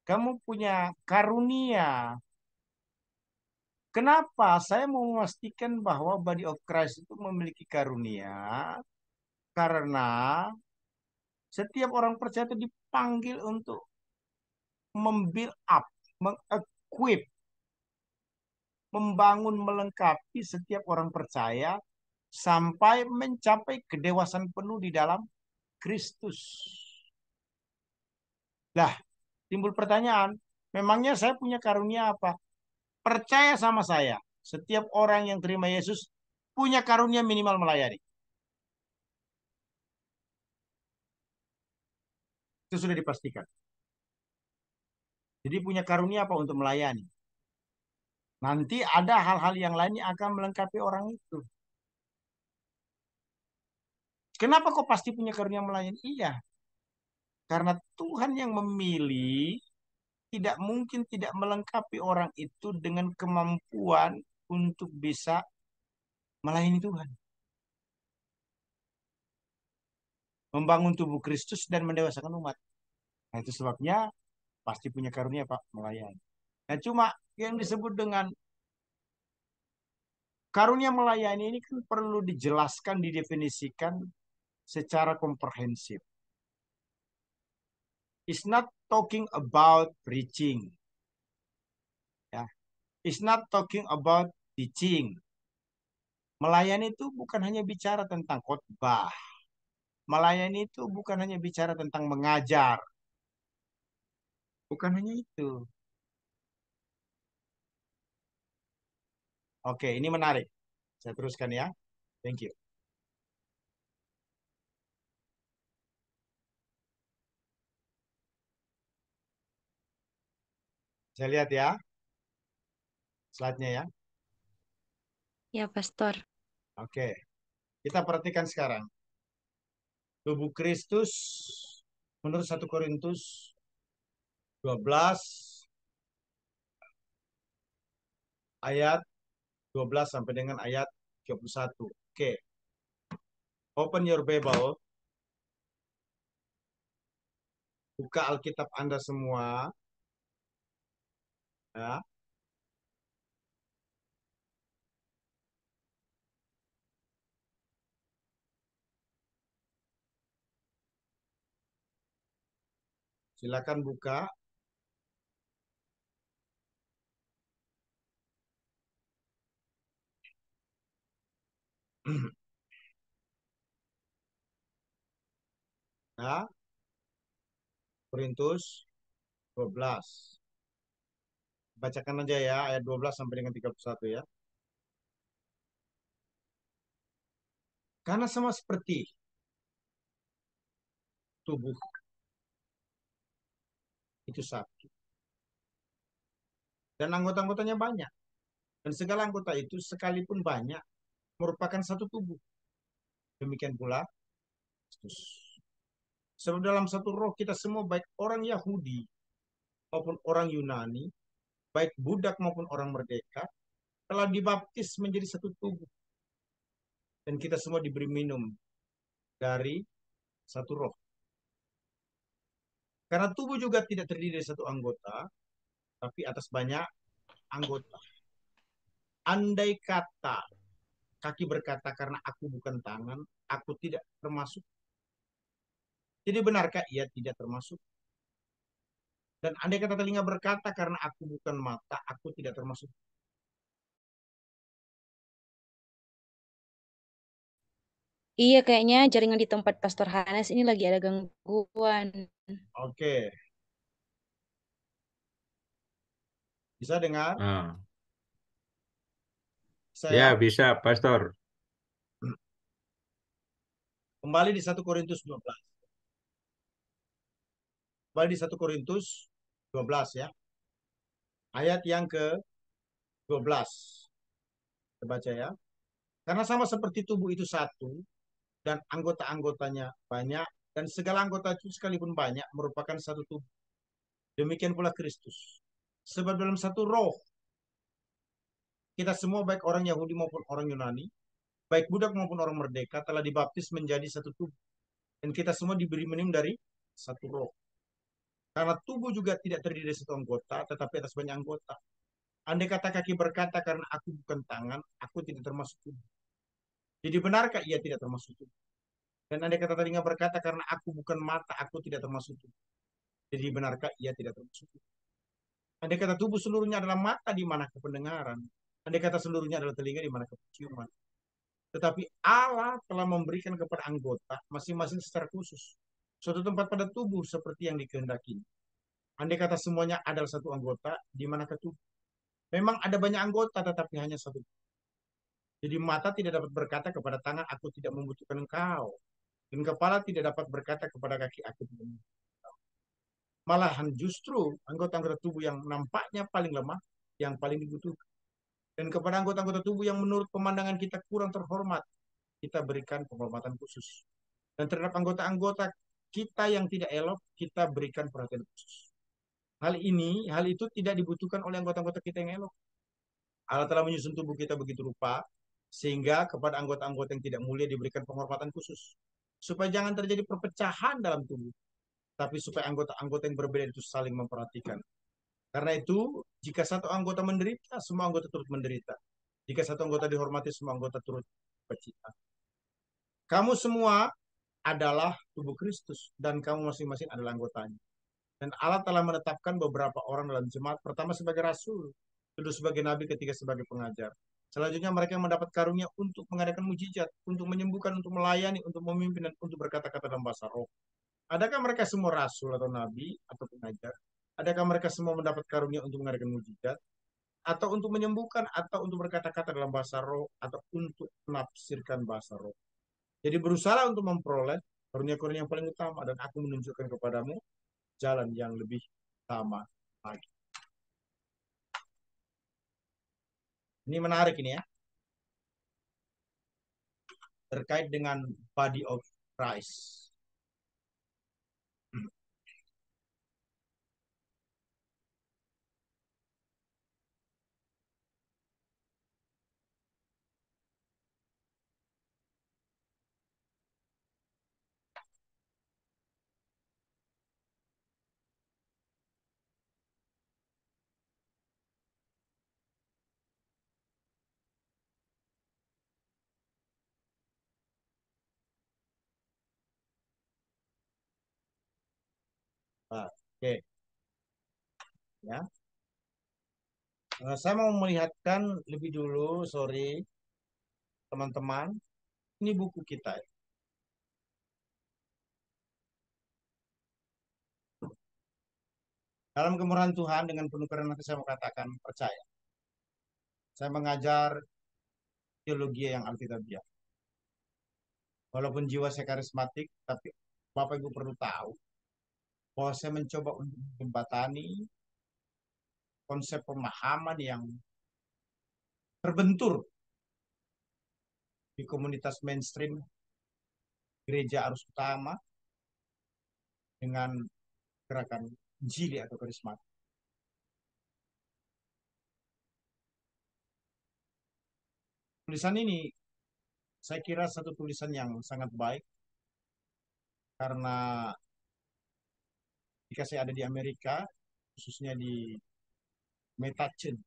Kamu punya karunia Kenapa? Saya mau memastikan bahwa body of Christ itu memiliki karunia karena setiap orang percaya itu dipanggil untuk membuild up, mengequip, membangun, melengkapi setiap orang percaya sampai mencapai kedewasaan penuh di dalam Kristus. Lah, timbul pertanyaan, memangnya saya punya karunia apa? Percaya sama saya, setiap orang yang terima Yesus punya karunia minimal melayani. Itu sudah dipastikan. Jadi punya karunia apa untuk melayani? Nanti ada hal-hal yang lain yang akan melengkapi orang itu. Kenapa kok pasti punya karunia melayani? Iya, karena Tuhan yang memilih tidak mungkin tidak melengkapi orang itu dengan kemampuan untuk bisa melayani Tuhan. Membangun tubuh Kristus dan mendewasakan umat. Nah itu sebabnya pasti punya karunia Pak melayani. Nah cuma yang disebut dengan karunia melayani ini kan perlu dijelaskan, didefinisikan secara komprehensif. It's not talking about preaching. Ya. It's not talking about teaching. Melayani itu bukan hanya bicara tentang khotbah. Melayani itu bukan hanya bicara tentang mengajar. Bukan hanya itu. Oke, ini menarik. Saya teruskan ya. Thank you. Saya lihat ya, slide-nya ya. Ya, Pastor. Oke, kita perhatikan sekarang. Tubuh Kristus menurut 1 Korintus 12 ayat 12 sampai dengan ayat 31. Oke. Open your Bible. Buka Alkitab Anda semua. Ya. Silakan buka. Ya. Korintus 12. Bacakan aja ya ayat 12 sampai dengan 31 ya. Karena sama seperti tubuh itu satu. Dan anggota-anggotanya banyak. Dan segala anggota itu sekalipun banyak merupakan satu tubuh. Demikian pula Kristus. Sebab dalam satu roh kita semua baik orang Yahudi maupun orang Yunani, baik budak maupun orang merdeka, telah dibaptis menjadi satu tubuh. Dan kita semua diberi minum dari satu roh. Karena tubuh juga tidak terdiri dari satu anggota, tapi atas banyak anggota. Andai kata kaki berkata karena aku bukan tangan, aku tidak termasuk. Jadi benarkah ia tidak termasuk? Dan andai kata telinga berkata karena aku bukan mata, aku tidak termasuk. Iya, kayaknya jaringan di tempat Pastor Hanes ini lagi ada gangguan. Oke. Bisa dengar? Ah, ya Saya bisa, Pastor. kembali di 1 Korintus 12. Kembali di 1 Korintus 12 ya. Ayat yang ke-12. Kita baca ya. Karena sama seperti tubuh itu satu dan anggota-anggotanya banyak dan segala anggota itu sekalipun banyak merupakan satu tubuh. Demikian pula Kristus. Sebab dalam satu roh kita semua baik orang Yahudi maupun orang Yunani, baik budak maupun orang merdeka telah dibaptis menjadi satu tubuh. Dan kita semua diberi minum dari satu roh. Karena tubuh juga tidak terdiri dari satu anggota, tetapi atas banyak anggota. Andai kata kaki berkata karena aku bukan tangan, aku tidak termasuk tubuh. Jadi benarkah ia tidak termasuk tubuh? Dan andai kata telinga berkata karena aku bukan mata, aku tidak termasuk tubuh. Jadi benarkah ia tidak termasuk tubuh? Andai kata tubuh seluruhnya adalah mata, di mana kependengaran? Andai kata seluruhnya adalah telinga, di mana penciuman? Tetapi Allah telah memberikan kepada anggota masing-masing secara khusus suatu tempat pada tubuh seperti yang dikehendaki. Andai kata semuanya adalah satu anggota, di mana tubuh? Memang ada banyak anggota, tetapi hanya satu. Jadi mata tidak dapat berkata kepada tangan, aku tidak membutuhkan engkau. Dan kepala tidak dapat berkata kepada kaki, aku tidak membutuhkan. Malahan justru anggota-anggota tubuh yang nampaknya paling lemah, yang paling dibutuhkan. Dan kepada anggota-anggota tubuh yang menurut pemandangan kita kurang terhormat, kita berikan penghormatan khusus. Dan terhadap anggota-anggota kita yang tidak elok, kita berikan perhatian khusus. Hal itu tidak dibutuhkan oleh anggota-anggota kita yang elok. Allah telah menyusun tubuh kita begitu rupa, sehingga kepada anggota-anggota yang tidak mulia diberikan penghormatan khusus. Supaya jangan terjadi perpecahan dalam tubuh, tapi supaya anggota-anggota yang berbeda itu saling memperhatikan. Karena itu, jika satu anggota menderita, semua anggota turut menderita. Jika satu anggota dihormati, semua anggota turut bercita. Kamu semua adalah tubuh Kristus, dan kamu masing-masing adalah anggotanya. Dan Allah telah menetapkan beberapa orang dalam jemaat, pertama sebagai rasul, kedua sebagai nabi, ketiga sebagai pengajar. Selanjutnya mereka yang mendapat karunia untuk mengadakan mujizat, untuk menyembuhkan, untuk melayani, untuk memimpin, dan untuk berkata-kata dalam bahasa roh. Adakah mereka semua rasul atau nabi atau pengajar? Adakah mereka semua mendapat karunia untuk mengadakan mujizat? Atau untuk menyembuhkan, atau untuk berkata-kata dalam bahasa roh, atau untuk menafsirkan bahasa roh? Jadi berusaha untuk memperoleh karunia-karunia yang paling utama, dan aku menunjukkan kepadamu jalan yang lebih utama lagi. Ini menarik ini ya, terkait dengan body of Christ. Oke, ya. Saya mau melihatkan lebih dulu, sorry teman-teman, ini buku kita ya. Dalam kemurahan Tuhan dengan penuh kerendahan hati saya mau katakan percaya. Saya mengajar teologi yang alkitabiah. Walaupun jiwa saya karismatik, tapi Bapak Ibu perlu tahu bahwa saya mencoba untuk menjembatani konsep pemahaman yang terbentur di komunitas mainstream gereja arus utama dengan gerakan Injili atau karismatik. Tulisan ini saya kira satu tulisan yang sangat baik karena jika saya ada di Amerika, khususnya di Metuchen,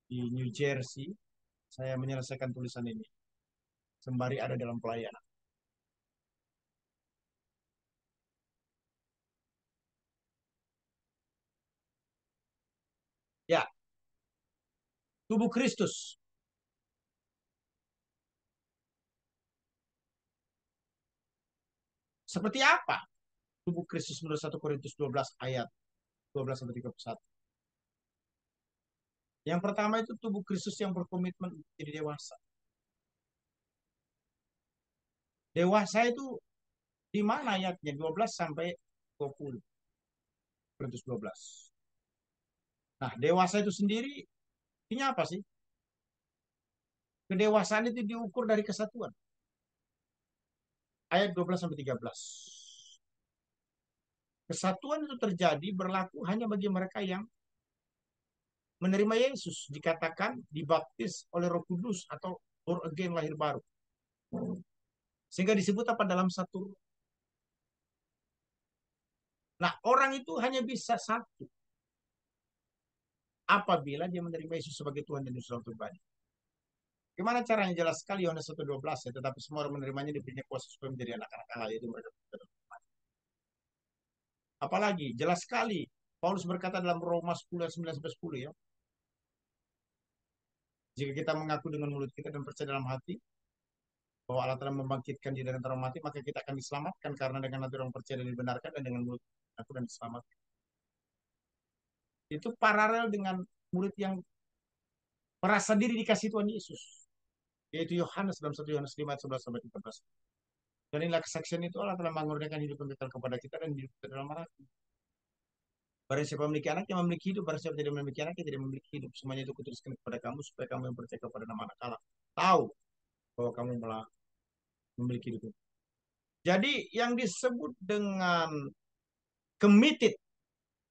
di New Jersey, saya menyelesaikan tulisan ini sembari ada dalam pelayanan. Ya, tubuh Kristus. Seperti apa tubuh Kristus menurut 1 Korintus 12 ayat 12 sampai 31? Yang pertama itu tubuh Kristus yang berkomitmen menjadi dewasa. Dewasa itu di mana ayatnya? 12 sampai 20. Korintus 12. Nah, dewasa itu sendiri artinya apa sih? Kedewasaan itu diukur dari kesatuan. Ayat 12 sampai 13. Kesatuan itu terjadi berlaku hanya bagi mereka yang menerima Yesus, dikatakan dibaptis oleh Roh Kudus atau born again, lahir baru. Sehingga disebut apa dalam satu. Nah, orang itu hanya bisa satu. apabila dia menerima Yesus sebagai Tuhan dan Juru Selamat pribadi. Gimana caranya? Jelas sekali Yohanes 1:12 ya. Tetapi semua orang menerimanya diberinya kuasa supaya menjadi anak-anak Allah, yaitu mereka. Apalagi jelas sekali Paulus berkata dalam Roma 10 ayat 9-10 ya. Jika kita mengaku dengan mulut kita dan percaya dalam hati bahwa Allah telah membangkitkan dia dari antara mati, maka kita akan diselamatkan, karena dengan hati orang percaya dan dibenarkan, dan dengan mulut aku dan diselamatkan. Itu paralel dengan murid yang merasa diri dikasih Tuhan Yesus, yaitu Yohanes dalam 1 Yohanes 5 ayat 11-13. Dan inilah kesaksian itu, Allah telah mengurniakan hidup yang kekal kepada kita dan hidup kita dalam anaknya. Barang siapa memiliki anak, yang memiliki hidup. Barang siapa tidak memiliki anak, yang tidak memiliki hidup. Semuanya itu kutuliskan kepada kamu, supaya kamu yang percaya kepada nama anak Allah tahu bahwa kamu telah memiliki hidup. Jadi yang disebut dengan committed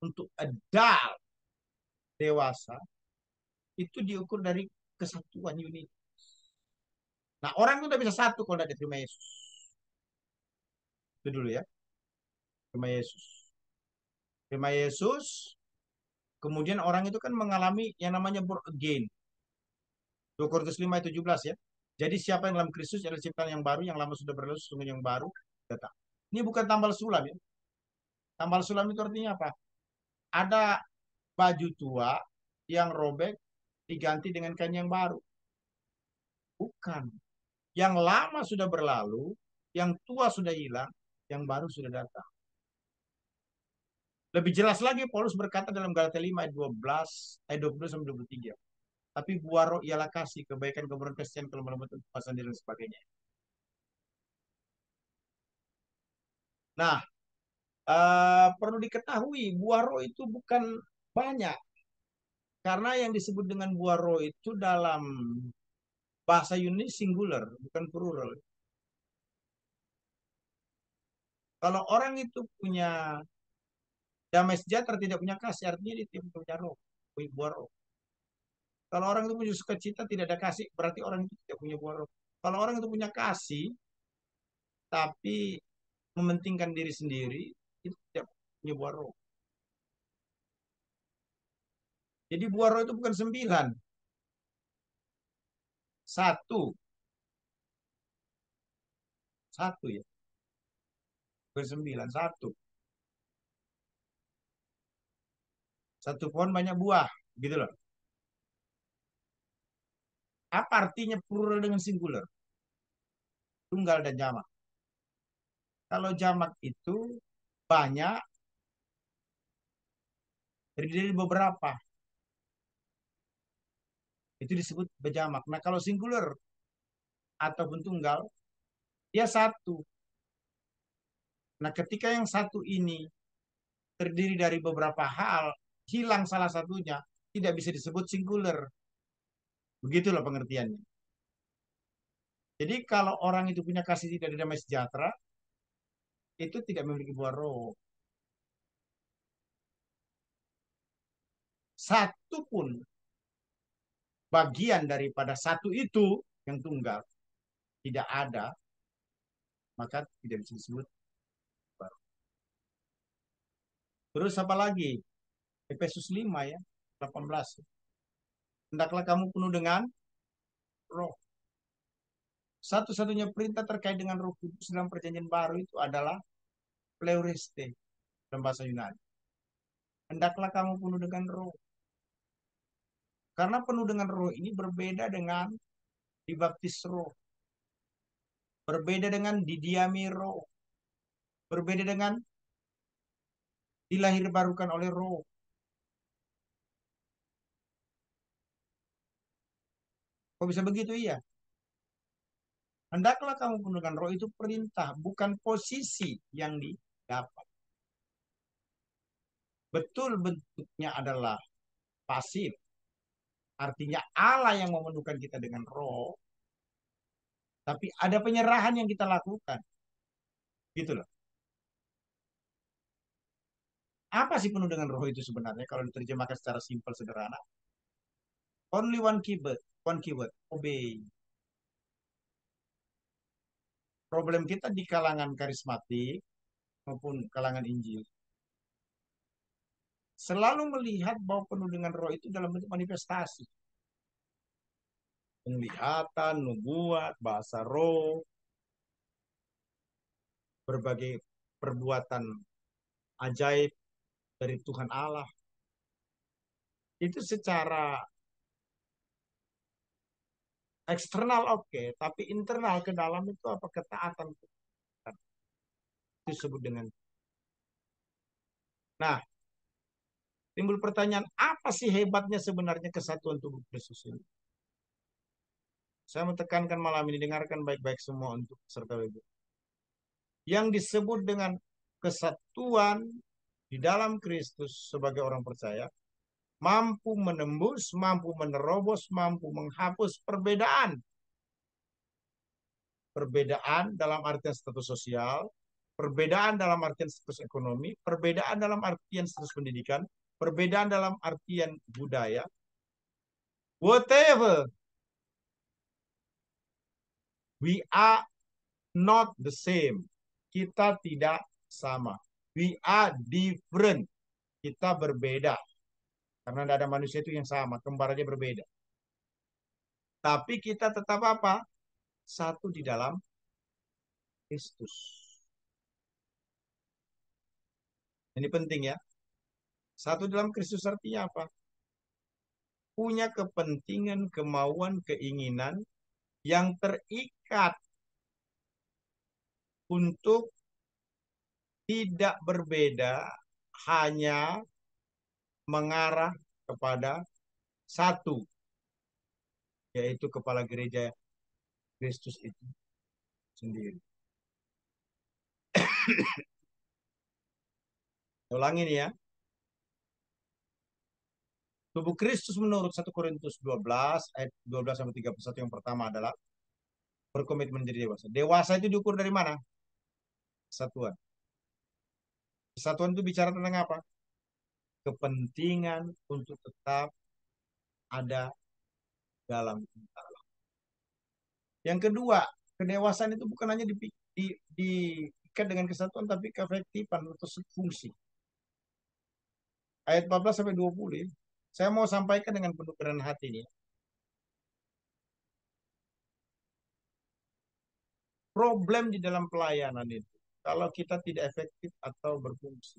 untuk adult, dewasa, itu diukur dari kesatuan unit. Nah, orang itu tidak bisa satu kalau tidak diterima Yesus. Itu dulu ya. Terima Yesus. Terima Yesus. Kemudian orang itu kan mengalami yang namanya born again. 2 Korintus 5 ayat 17 ya. Jadi siapa yang dalam Kristus adalah ciptaan yang baru, yang lama sudah berlalu, sesungguhnya yang baru datang. Ini bukan tambal sulam ya. Tambal sulam itu artinya apa? Ada baju tua yang robek diganti dengan kain yang baru. Bukan. Yang lama sudah berlalu, yang tua sudah hilang, yang baru sudah datang. Lebih jelas lagi Paulus berkata dalam Galatia 5 ayat 12, ayat 20-23. Tapi buah roh ialah kasih, kebaikan, kebenaran, kesetiaan, kelemah lembut, kepuasan diri dan sebagainya. Nah, perlu diketahui buah roh itu bukan banyak. Karena yang disebut dengan buah roh itu dalam bahasa Yunani singular, bukan plural. Kalau orang itu punya damai sejahtera, tidak punya kasih, artinya dia tidak punya roh, buah roh. Kalau orang itu punya sukacita, tidak ada kasih, berarti orang itu tidak punya buah roh. Kalau orang itu punya kasih, tapi mementingkan diri sendiri, itu tidak punya buah roh. Jadi buah roh itu bukan 9. 1. 1 ya. Bukan 9, 1. Satu pohon banyak buah, gitu loh. Apa artinya plural dengan singular? Tunggal dan jamak. Kalau jamak itu banyak, terdiri dari beberapa. Itu disebut berjamak. Nah, kalau singular ataupun tunggal, dia satu. Nah, ketika yang satu ini terdiri dari beberapa hal, hilang salah satunya, tidak bisa disebut singular. Begitulah pengertiannya. Jadi kalau orang itu punya kasih tidak damai sejahtera, itu tidak memiliki buah roh. Satu pun bagian daripada satu itu yang tunggal tidak ada, maka tidak bisa disebut buah roh. Terus apa lagi? Efesus 5 ya, 18. Hendaklah kamu penuh dengan roh. Satu-satunya perintah terkait dengan Roh Kudus dalam perjanjian baru itu adalah pleureste dalam bahasa Yunani. Hendaklah kamu penuh dengan roh. Karena penuh dengan roh ini berbeda dengan dibaptis roh. Berbeda dengan didiami roh. Berbeda dengan dilahirbarukan oleh roh. Kok bisa begitu? Iya. Hendaklah kamu penuh dengan roh itu perintah, bukan posisi yang didapat. Betul bentuknya adalah pasif. Artinya Allah yang memenuhkan kita dengan roh. Tapi ada penyerahan yang kita lakukan. Gitu loh. Apa sih penuh dengan roh itu sebenarnya kalau diterjemahkan secara simpel sederhana? Only one keyword, obey. Problem kita di kalangan karismatik maupun kalangan Injil. selalu melihat bahwa penuh dengan roh itu dalam bentuk manifestasi. Penglihatan, nubuat, bahasa roh, berbagai perbuatan ajaib dari Tuhan Allah. Itu secara eksternal oke, tapi internal ke dalam itu apa ketaatan. Itu disebut dengan. Nah, timbul pertanyaan, apa sih hebatnya sebenarnya kesatuan tubuh Kristus ini? Saya mau tekankan malam ini, dengarkan baik-baik semua untuk peserta WB. Yang disebut dengan kesatuan di dalam Kristus sebagai orang percaya, mampu menembus, mampu menerobos, mampu menghapus perbedaan. Perbedaan dalam artian status sosial, perbedaan dalam artian status ekonomi, perbedaan dalam artian status pendidikan, perbedaan dalam artian budaya, whatever. We are not the same. Kita tidak sama. We are different. Kita berbeda. Karena tidak ada manusia itu yang sama. Kembar aja berbeda. Tapi kita tetap apa? Satu di dalam Kristus. Ini penting ya. Satu dalam Kristus artinya apa? Punya kepentingan, kemauan, keinginan yang terikat untuk tidak berbeda, hanya mengarah kepada satu, yaitu kepala gereja Kristus itu sendiri. Ulangi nih ya. Tubuh Kristus menurut 1 Korintus 12 ayat 12 sampai 31 yang pertama adalah berkomitmen menjadi dewasa. Dewasa itu diukur dari mana? Kesatuan. Kesatuan itu bicara tentang apa? Kepentingan untuk tetap ada dalam kita. Yang kedua, kedewasaan itu bukan hanya diikat dengan kesatuan, tapi keefektifan atau fungsi. Ayat 14 sampai 20, saya mau sampaikan dengan penuh kerendahan hati ini. Problem di dalam pelayanan itu, kalau kita tidak efektif atau berfungsi.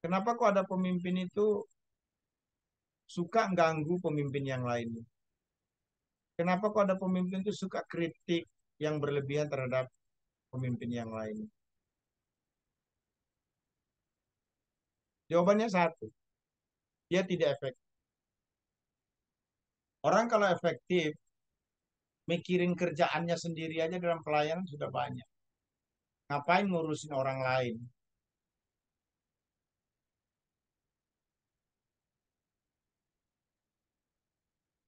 Kenapa kok ada pemimpin itu suka ganggu pemimpin yang lain? Kenapa kok ada pemimpin itu suka kritik yang berlebihan terhadap pemimpin yang lain? Jawabannya satu, dia tidak efektif. Orang kalau efektif, mikirin kerjaannya sendiri aja dalam pelayanan sudah banyak. Ngapain ngurusin orang lain?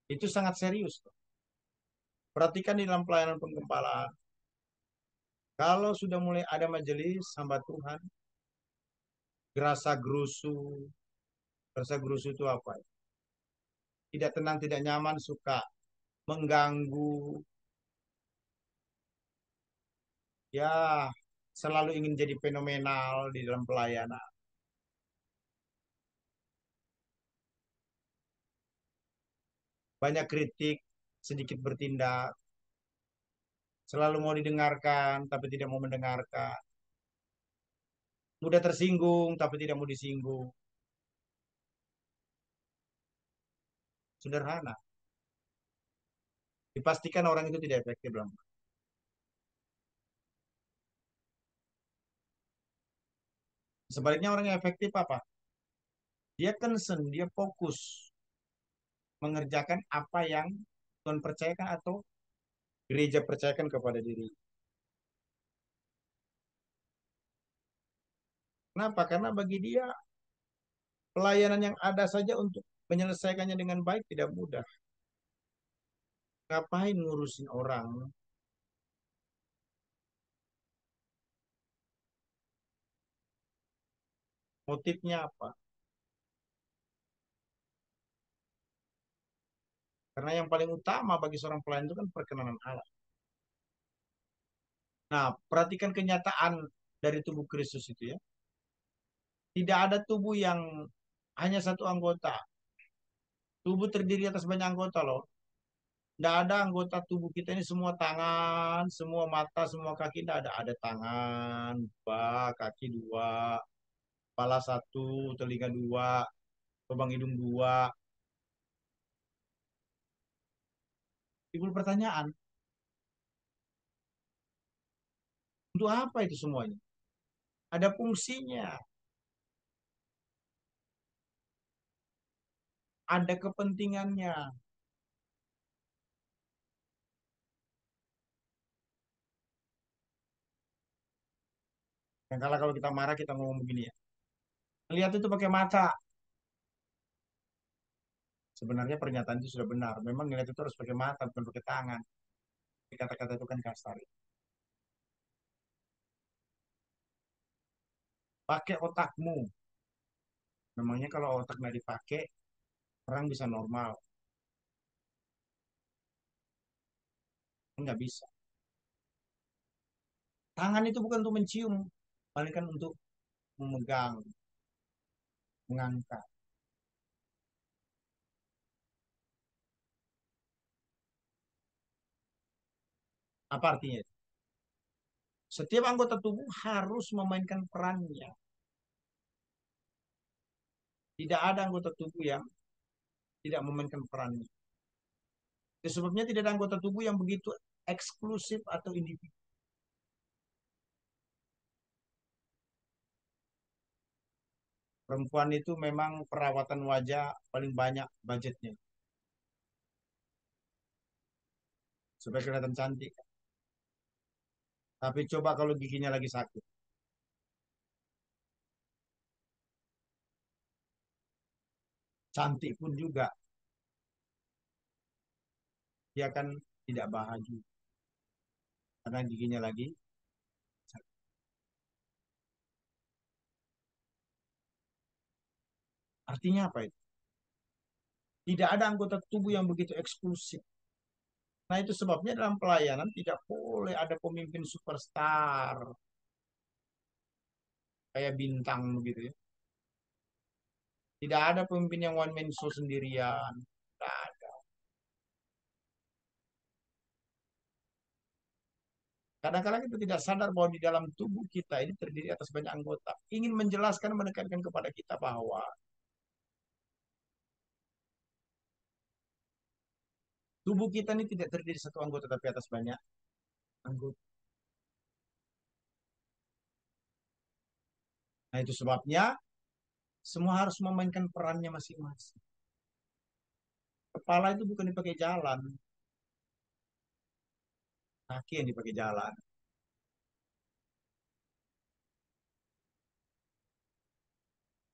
Itu sangat serius. Perhatikan di dalam pelayanan penggempalaan. Kalau sudah mulai ada majelis hamba Tuhan, gerasa gerusu. Gerasa gerusu itu apa? Tidak tenang, tidak nyaman, suka mengganggu. Ya, selalu ingin jadi fenomenal di dalam pelayanan. Banyak kritik, sedikit bertindak. Selalu mau didengarkan, tapi tidak mau mendengarkan. Mudah tersinggung, tapi tidak mau disinggung. Sederhana. Dipastikan orang itu tidak efektif dalam. Sebaliknya orang yang efektif apa? Dia concern, dia fokus mengerjakan apa yang Tuhan percayakan atau gereja percayakan kepada diri. Kenapa? Karena bagi dia pelayanan yang ada saja untuk menyelesaikannya dengan baik tidak mudah. Ngapain ngurusin orang? Motifnya apa? Karena yang paling utama bagi seorang pelayan itu kan perkenanan Allah. Nah, perhatikan kenyataan dari tubuh Kristus itu ya. Tidak ada tubuh yang hanya satu anggota. Tubuh terdiri atas banyak anggota loh. Tidak ada anggota tubuh kita ini semua tangan, semua mata, semua kaki. Tidak ada. Ada tangan, dua, kaki dua, kepala satu, telinga dua, lubang hidung dua. Timbul pertanyaan, untuk apa itu semuanya? Ada fungsinya, ada kepentingannya. Dan kalau kita marah, kita ngomong begini ya. Lihat itu pakai mata. Sebenarnya pernyataan itu sudah benar. Memang ngeliat itu harus pakai mata, bukan pakai tangan. Kata-kata itu kan kasar. Pakai otakmu. Memangnya kalau otak nggak dipakai, orang bisa normal. Nggak bisa. Tangan itu bukan untuk mencium, melainkan untuk memegang, mengangkat. Apa artinya? Setiap anggota tubuh harus memainkan perannya. Tidak ada anggota tubuh yang tidak memainkan perannya. Itu sebabnya tidak ada anggota tubuh yang begitu eksklusif atau individu. Perempuan itu memang perawatan wajah paling banyak budgetnya. Supaya kelihatan cantik. Tapi coba kalau giginya lagi sakit. Cantik pun juga. Dia kan tidak bahagia. Karena giginya lagi sakit. Artinya apa itu? Tidak ada anggota tubuh yang begitu eksklusif. Nah itu sebabnya dalam pelayanan tidak boleh ada pemimpin superstar. Kayak bintang begitu ya. Tidak ada pemimpin yang one man show sendirian. Tidak ada. Kadang-kadang kita tidak sadar bahwa di dalam tubuh kita ini terdiri atas banyak anggota. Ingin menjelaskan, menekankan kepada kita bahwa tubuh kita ini tidak terdiri satu anggota, tapi atas banyak anggota. Nah itu sebabnya semua harus memainkan perannya masing-masing. Kepala itu bukan dipakai jalan, kaki yang dipakai jalan.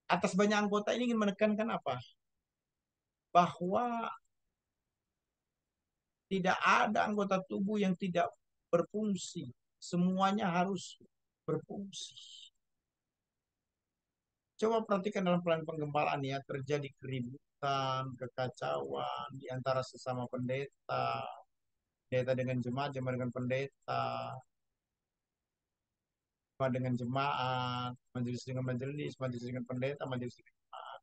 Atas banyak anggota ini ingin menekankan apa? Bahwa tidak ada anggota tubuh yang tidak berfungsi. Semuanya harus berfungsi. Coba perhatikan dalam pelayanan penggembalaan ya, terjadi keributan, kekacauan di antara sesama pendeta, pendeta dengan jemaat, jemaat dengan pendeta, jemaat dengan jemaat, majelis dengan majelis, majelis dengan pendeta, majelis dengan jemaat.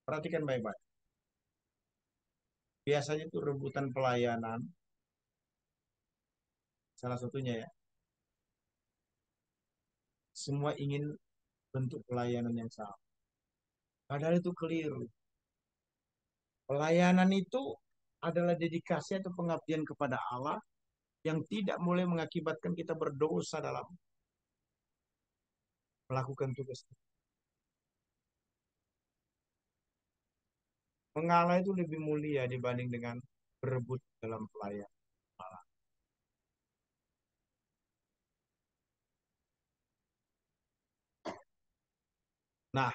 Perhatikan baik-baik. Biasanya itu rebutan pelayanan, salah satunya ya, semua ingin bentuk pelayanan yang sama. Padahal itu keliru. Pelayanan itu adalah dedikasi atau pengabdian kepada Allah yang tidak boleh mengakibatkan kita berdosa dalam melakukan tugas. Mengalah itu lebih mulia dibanding dengan berebut dalam pelayanan. Nah,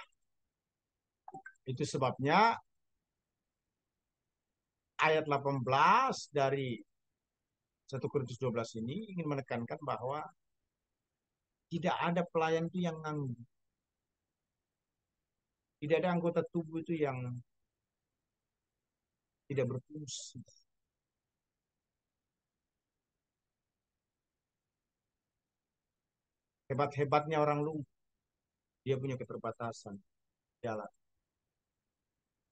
itu sebabnya ayat 18 dari 1 Korintus 12 ini ingin menekankan bahwa tidak ada pelayan itu yang nganggur. Tidak ada anggota tubuh itu yang tidak berfungsi. Hebat-hebatnya orang lumpuh, dia punya keterbatasan jalan.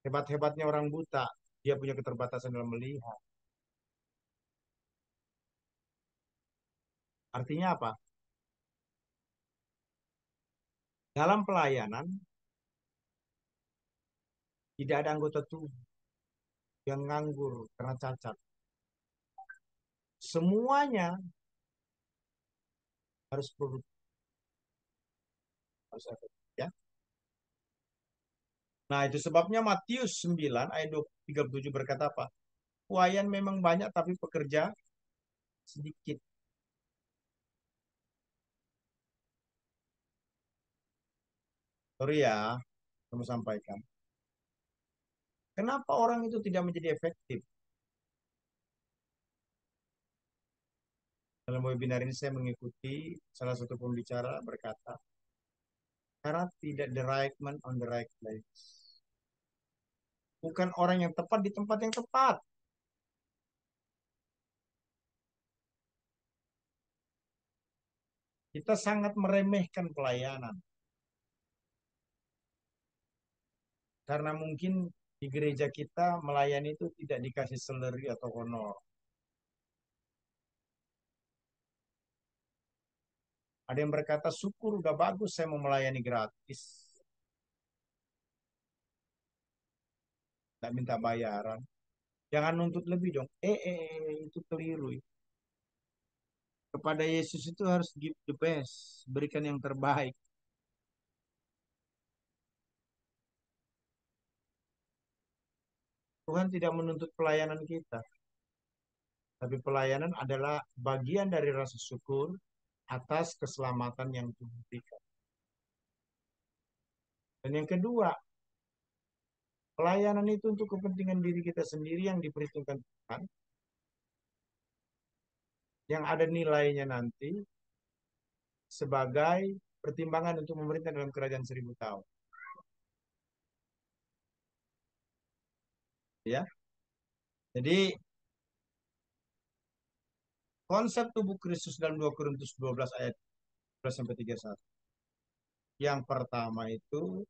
Hebat-hebatnya orang buta, dia punya keterbatasan dalam melihat. Artinya apa? Dalam pelayanan, tidak ada anggota tubuh yang nganggur karena cacat. Semuanya harus produktif, harus efektif, ya. Nah, itu sebabnya Matius 9 ayat 37 berkata apa? Pelayan memang banyak tapi pekerja sedikit. Sorry ya, kamu sampaikan. Kenapa orang itu tidak menjadi efektif? Dalam webinar ini saya mengikuti salah satu pembicara berkata, karena tidak the right man on the right place. Bukan orang yang tepat di tempat yang tepat. Kita sangat meremehkan pelayanan. Karena mungkin di gereja kita melayani itu tidak dikasih salary atau honor. Ada yang berkata, syukur udah bagus saya mau melayani gratis. Tidak minta bayaran. Jangan nuntut lebih dong. Itu keliru. Kepada Yesus itu harus give the best. Berikan yang terbaik. Tuhan tidak menuntut pelayanan kita. Tapi pelayanan adalah bagian dari rasa syukur atas keselamatan yang Tuhan berikan. Dan yang kedua, pelayanan itu untuk kepentingan diri kita sendiri yang diperhitungkan Tuhan. Yang ada nilainya nanti sebagai pertimbangan untuk memerintah dalam kerajaan 1000 tahun. Ya. Jadi konsep tubuh Kristus dalam 2 Korintus 12 ayat 12-31. Yang pertama itu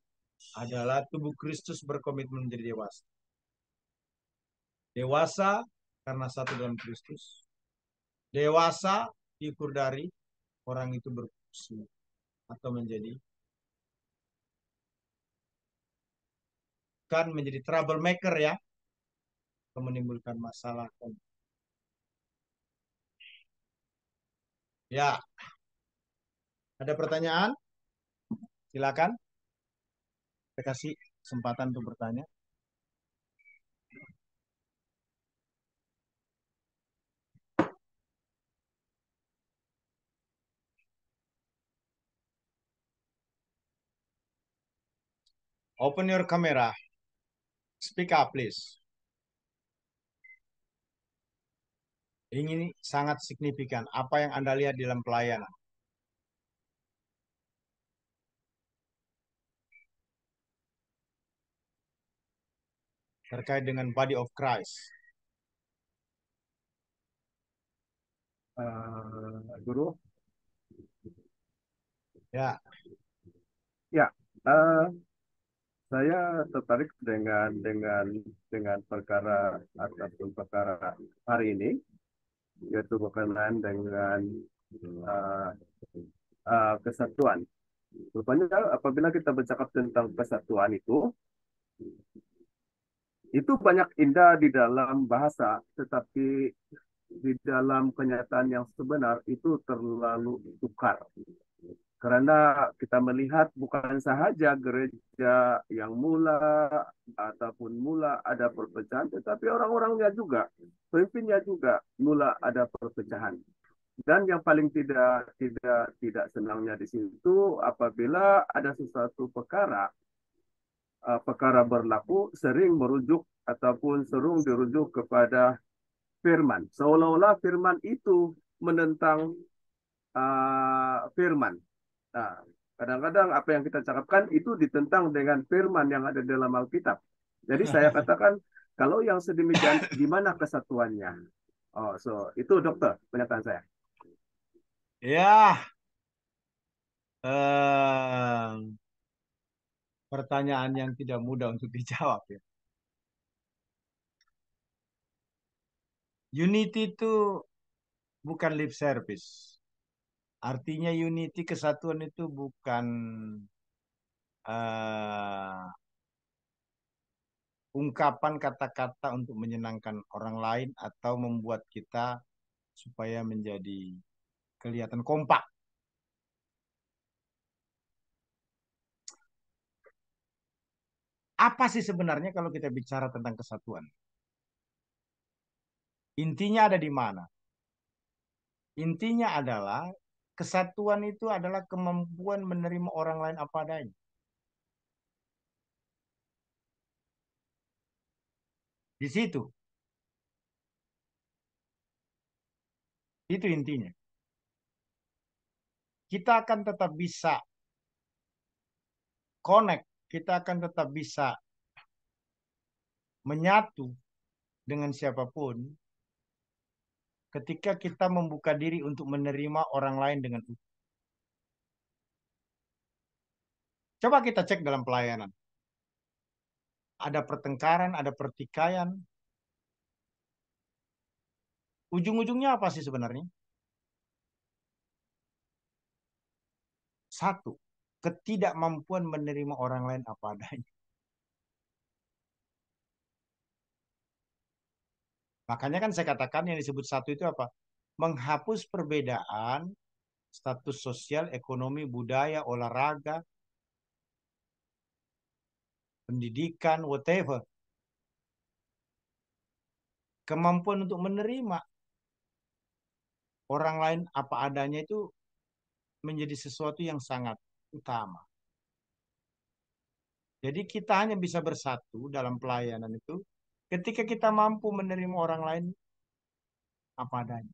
adalah tubuh Kristus berkomitmen menjadi dewasa. Dewasa karena satu dalam Kristus. Dewasa diukur dari orang itu berfungsi atau menjadi kan menjadi troublemaker ya, atau menimbulkan masalah. Ya, ada pertanyaan? Silakan. Saya kasih kesempatan untuk bertanya. Open your camera. Speak up, please. Ini sangat signifikan. Apa yang Anda lihat di dalam pelayanan? Terkait dengan body of Christ. Guru, Ya, ya, saya tertarik dengan perkara ataupun perkara hari ini, yaitu berkenaan dengan uh, kesatuan. Rupanya apabila kita bercakap tentang kesatuan itu banyak indah di dalam bahasa, tetapi di dalam kenyataan yang sebenar itu terlalu sukar. Karena kita melihat bukan sahaja gereja yang ataupun mula ada perpecahan, tetapi orang-orangnya juga, pemimpinnya juga mula ada perpecahan. Dan yang paling tidak senangnya di situ apabila ada sesuatu perkara berlaku sering merujuk ataupun sering dirujuk kepada firman. Seolah-olah firman itu menentang firman. Nah, kadang-kadang apa yang kita cakapkan itu ditentang dengan firman yang ada dalam Alkitab. Jadi saya katakan, kalau yang sedemikian, di mana kesatuannya? Itu dokter, pernyataan saya. ya. Eh, pertanyaan yang tidak mudah untuk dijawab ya. Unity itu bukan lip service. Artinya unity kesatuan itu bukan eh, ungkapan kata-kata untuk menyenangkan orang lain atau membuat kita supaya menjadi kelihatan kompak. Apa sih sebenarnya kalau kita bicara tentang kesatuan? Intinya ada di mana? Intinya adalah kesatuan itu adalah kemampuan menerima orang lain apa adanya. Di situ, itu intinya. Kita akan tetap bisa connect, kita akan tetap bisa menyatu dengan siapapun ketika kita membuka diri untuk menerima orang lain dengan utuh. Coba kita cek dalam pelayanan. Ada pertengkaran, ada pertikaian. Ujung-ujungnya apa sih sebenarnya? Satu, ketidakmampuan menerima orang lain apa adanya. Makanya kan saya katakan yang disebut satu itu apa? Menghapus perbedaan status sosial, ekonomi, budaya, olahraga, pendidikan, whatever. Kemampuan untuk menerima orang lain apa adanya itu menjadi sesuatu yang sangat utama. Jadi kita hanya bisa bersatu dalam pelayanan itu ketika kita mampu menerima orang lain apa adanya.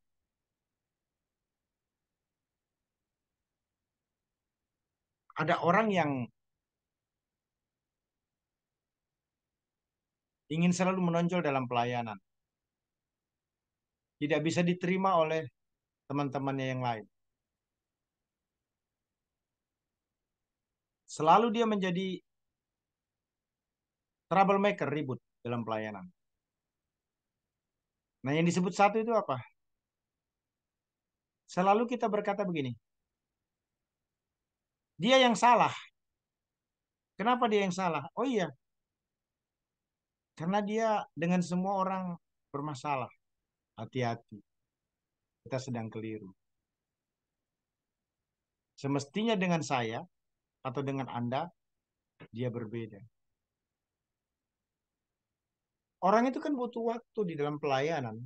Ada orang yang ingin selalu menonjol dalam pelayanan. Tidak bisa diterima oleh teman-temannya yang lain. Selalu dia menjadi troublemaker, ribut dalam pelayanan. Nah, yang disebut satu itu apa? Selalu kita berkata begini, dia yang salah. Kenapa dia yang salah? Oh iya, karena dia dengan semua orang bermasalah. Hati-hati, kita sedang keliru. Semestinya dengan saya atau dengan Anda, dia berbeda. Orang itu kan butuh waktu di dalam pelayanan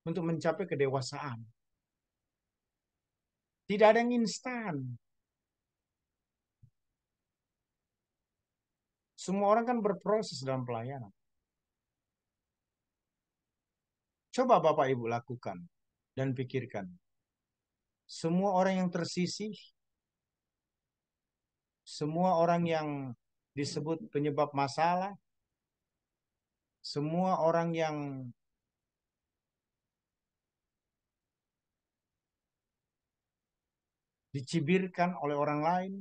untuk mencapai kedewasaan. Tidak ada yang instan. Semua orang kan berproses dalam pelayanan. Coba Bapak Ibu lakukan dan pikirkan. Semua orang yang tersisih, semua orang yang disebut penyebab masalah, semua orang yang dicibirkan oleh orang lain,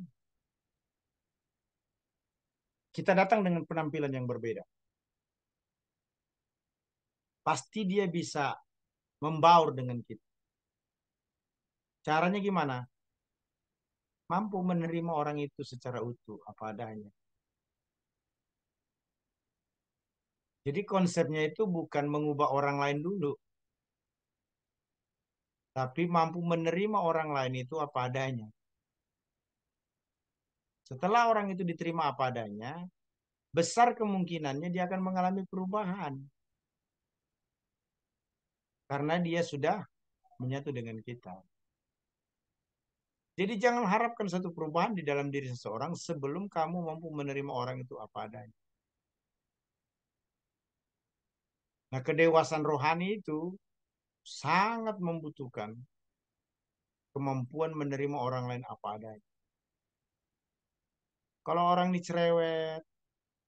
kita datang dengan penampilan yang berbeda. Pasti dia bisa membaur dengan kita. Caranya gimana? Mampu menerima orang itu secara utuh, apa adanya. Jadi konsepnya itu bukan mengubah orang lain dulu, tapi mampu menerima orang lain itu apa adanya. Setelah orang itu diterima apa adanya, besar kemungkinannya dia akan mengalami perubahan. Karena dia sudah menyatu dengan kita. Jadi jangan harapkan satu perubahan di dalam diri seseorang sebelum kamu mampu menerima orang itu apa adanya. Nah, kedewasaan rohani itu sangat membutuhkan kemampuan menerima orang lain apa adanya. Kalau orang ini cerewet,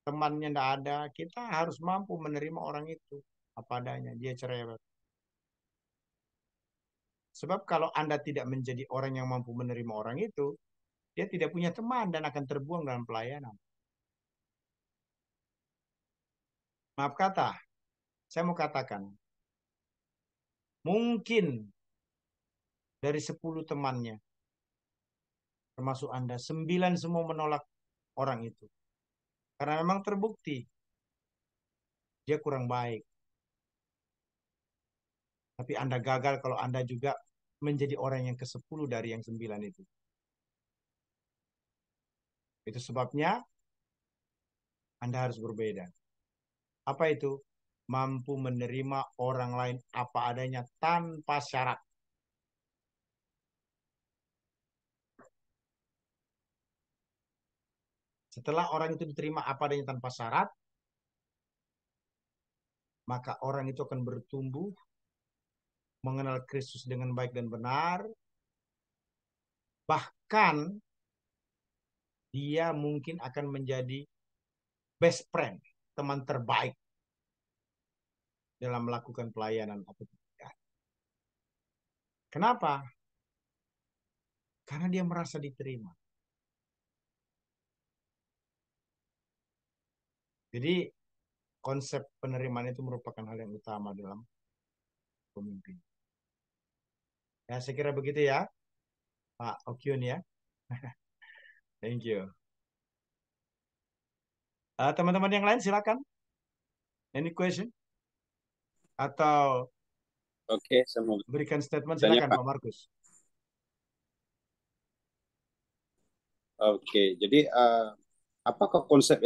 temannya tidak ada, kita harus mampu menerima orang itu apa adanya. Dia cerewet. Sebab kalau Anda tidak menjadi orang yang mampu menerima orang itu, dia tidak punya teman dan akan terbuang dalam pelayanan. Maaf kata, saya mau katakan, mungkin dari 10 temannya, termasuk Anda, 9 semua menolak orang itu. Karena memang terbukti dia kurang baik. Tapi Anda gagal kalau Anda juga menjadi orang yang ke-10 dari yang 9 itu. Itu sebabnya Anda harus berbeda. Apa itu? Mampu menerima orang lain apa adanya tanpa syarat. Setelah orang itu diterima apa adanya tanpa syarat, maka orang itu akan bertumbuh, mengenal Kristus dengan baik dan benar, bahkan dia mungkin akan menjadi best friend, teman terbaik dalam melakukan pelayanan atau tidak. Kenapa? Karena dia merasa diterima. Jadi konsep penerimaan itu merupakan hal yang utama dalam pemimpin. Ya, saya kira begitu ya, Pak Okyun ya. Thank you. Teman-teman yang lain silakan. Any question? Atau Oke, saya mau berikan statement, tanya silakan Pak. Pak Markus. Oke, jadi apakah konsep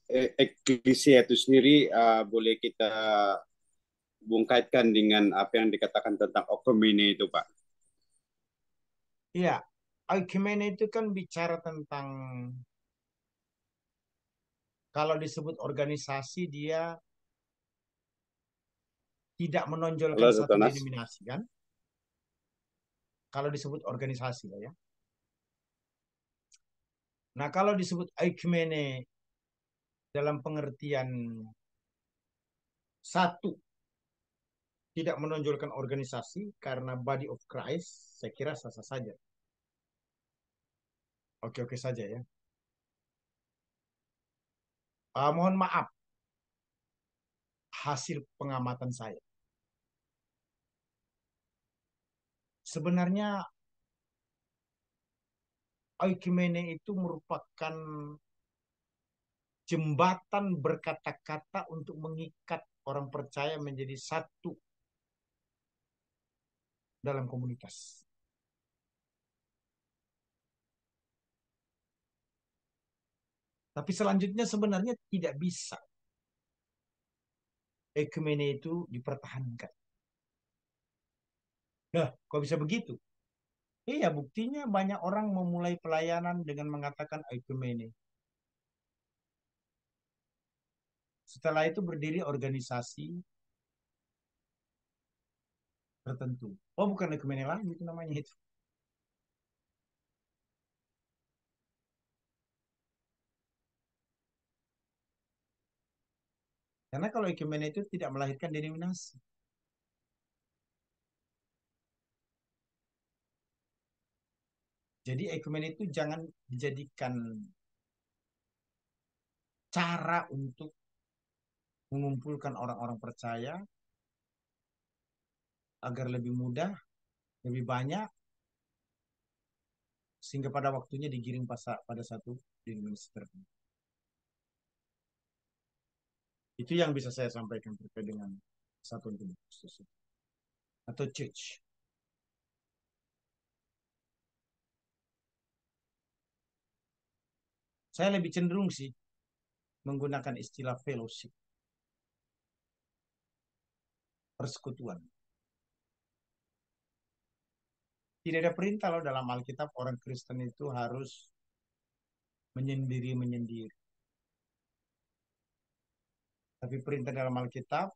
eklesia itu sendiri boleh kita bungkaitkan dengan apa yang dikatakan tentang okomene itu, Pak? Iya, Oikumene itu kan bicara tentang kalau disebut organisasi dia tidak menonjolkan Halo, satu Dr. Nas. denominasi kan? Kalau disebut organisasi ya. Nah, kalau disebut Oikumene dalam pengertian satu tidak menonjolkan organisasi karena body of Christ, saya kira sah-sah saja. Oke-oke saja ya. Mohon maaf, hasil pengamatan saya. Sebenarnya Oikumene itu merupakan jembatan berkata-kata untuk mengikat orang percaya menjadi satu dalam komunitas. Tapi selanjutnya sebenarnya tidak bisa ekumene itu dipertahankan. Nah, kok bisa begitu? Iya, buktinya banyak orang memulai pelayanan dengan mengatakan ekumene. Setelah itu berdiri organisasi tertentu. Oh, bukan ekumene lagi itu namanya itu. Karena kalau ekumene itu tidak melahirkan denominasi. Jadi ekumene itu jangan dijadikan cara untuk mengumpulkan orang-orang percaya agar lebih mudah, lebih banyak, sehingga pada waktunya digiring pada satu denominasi tertentu. Itu yang bisa saya sampaikan terkait dengan satu Kristus atau church. Saya lebih cenderung sih menggunakan istilah fellowship, persekutuan. Tidak ada perintah loh dalam Alkitab orang Kristen itu harus menyendiri-menyendiri. Tapi perintah dalam Alkitab,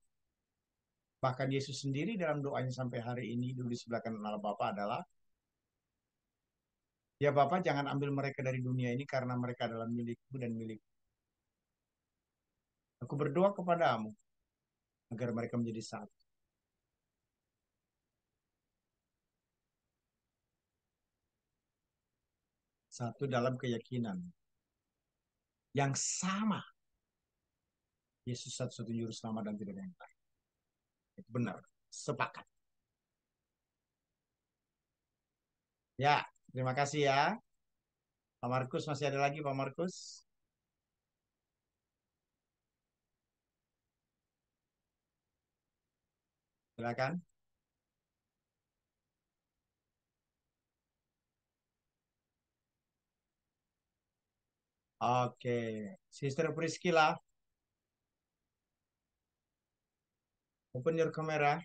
bahkan Yesus sendiri dalam doanya sampai hari ini dulu di sebelah kanan Allah Bapa adalah, ya Bapa jangan ambil mereka dari dunia ini karena mereka adalah milikku dan milikku. Aku berdoa kepadamu agar mereka menjadi satu. Satu dalam keyakinan yang sama. Yesus satu-satunya juru selamat dan tidak ada yang lain. Itu benar. Sepakat. Ya, terima kasih ya. Pak Markus, masih ada lagi Pak Markus? Silakan. Oke, Sister Priscilla, open your camera.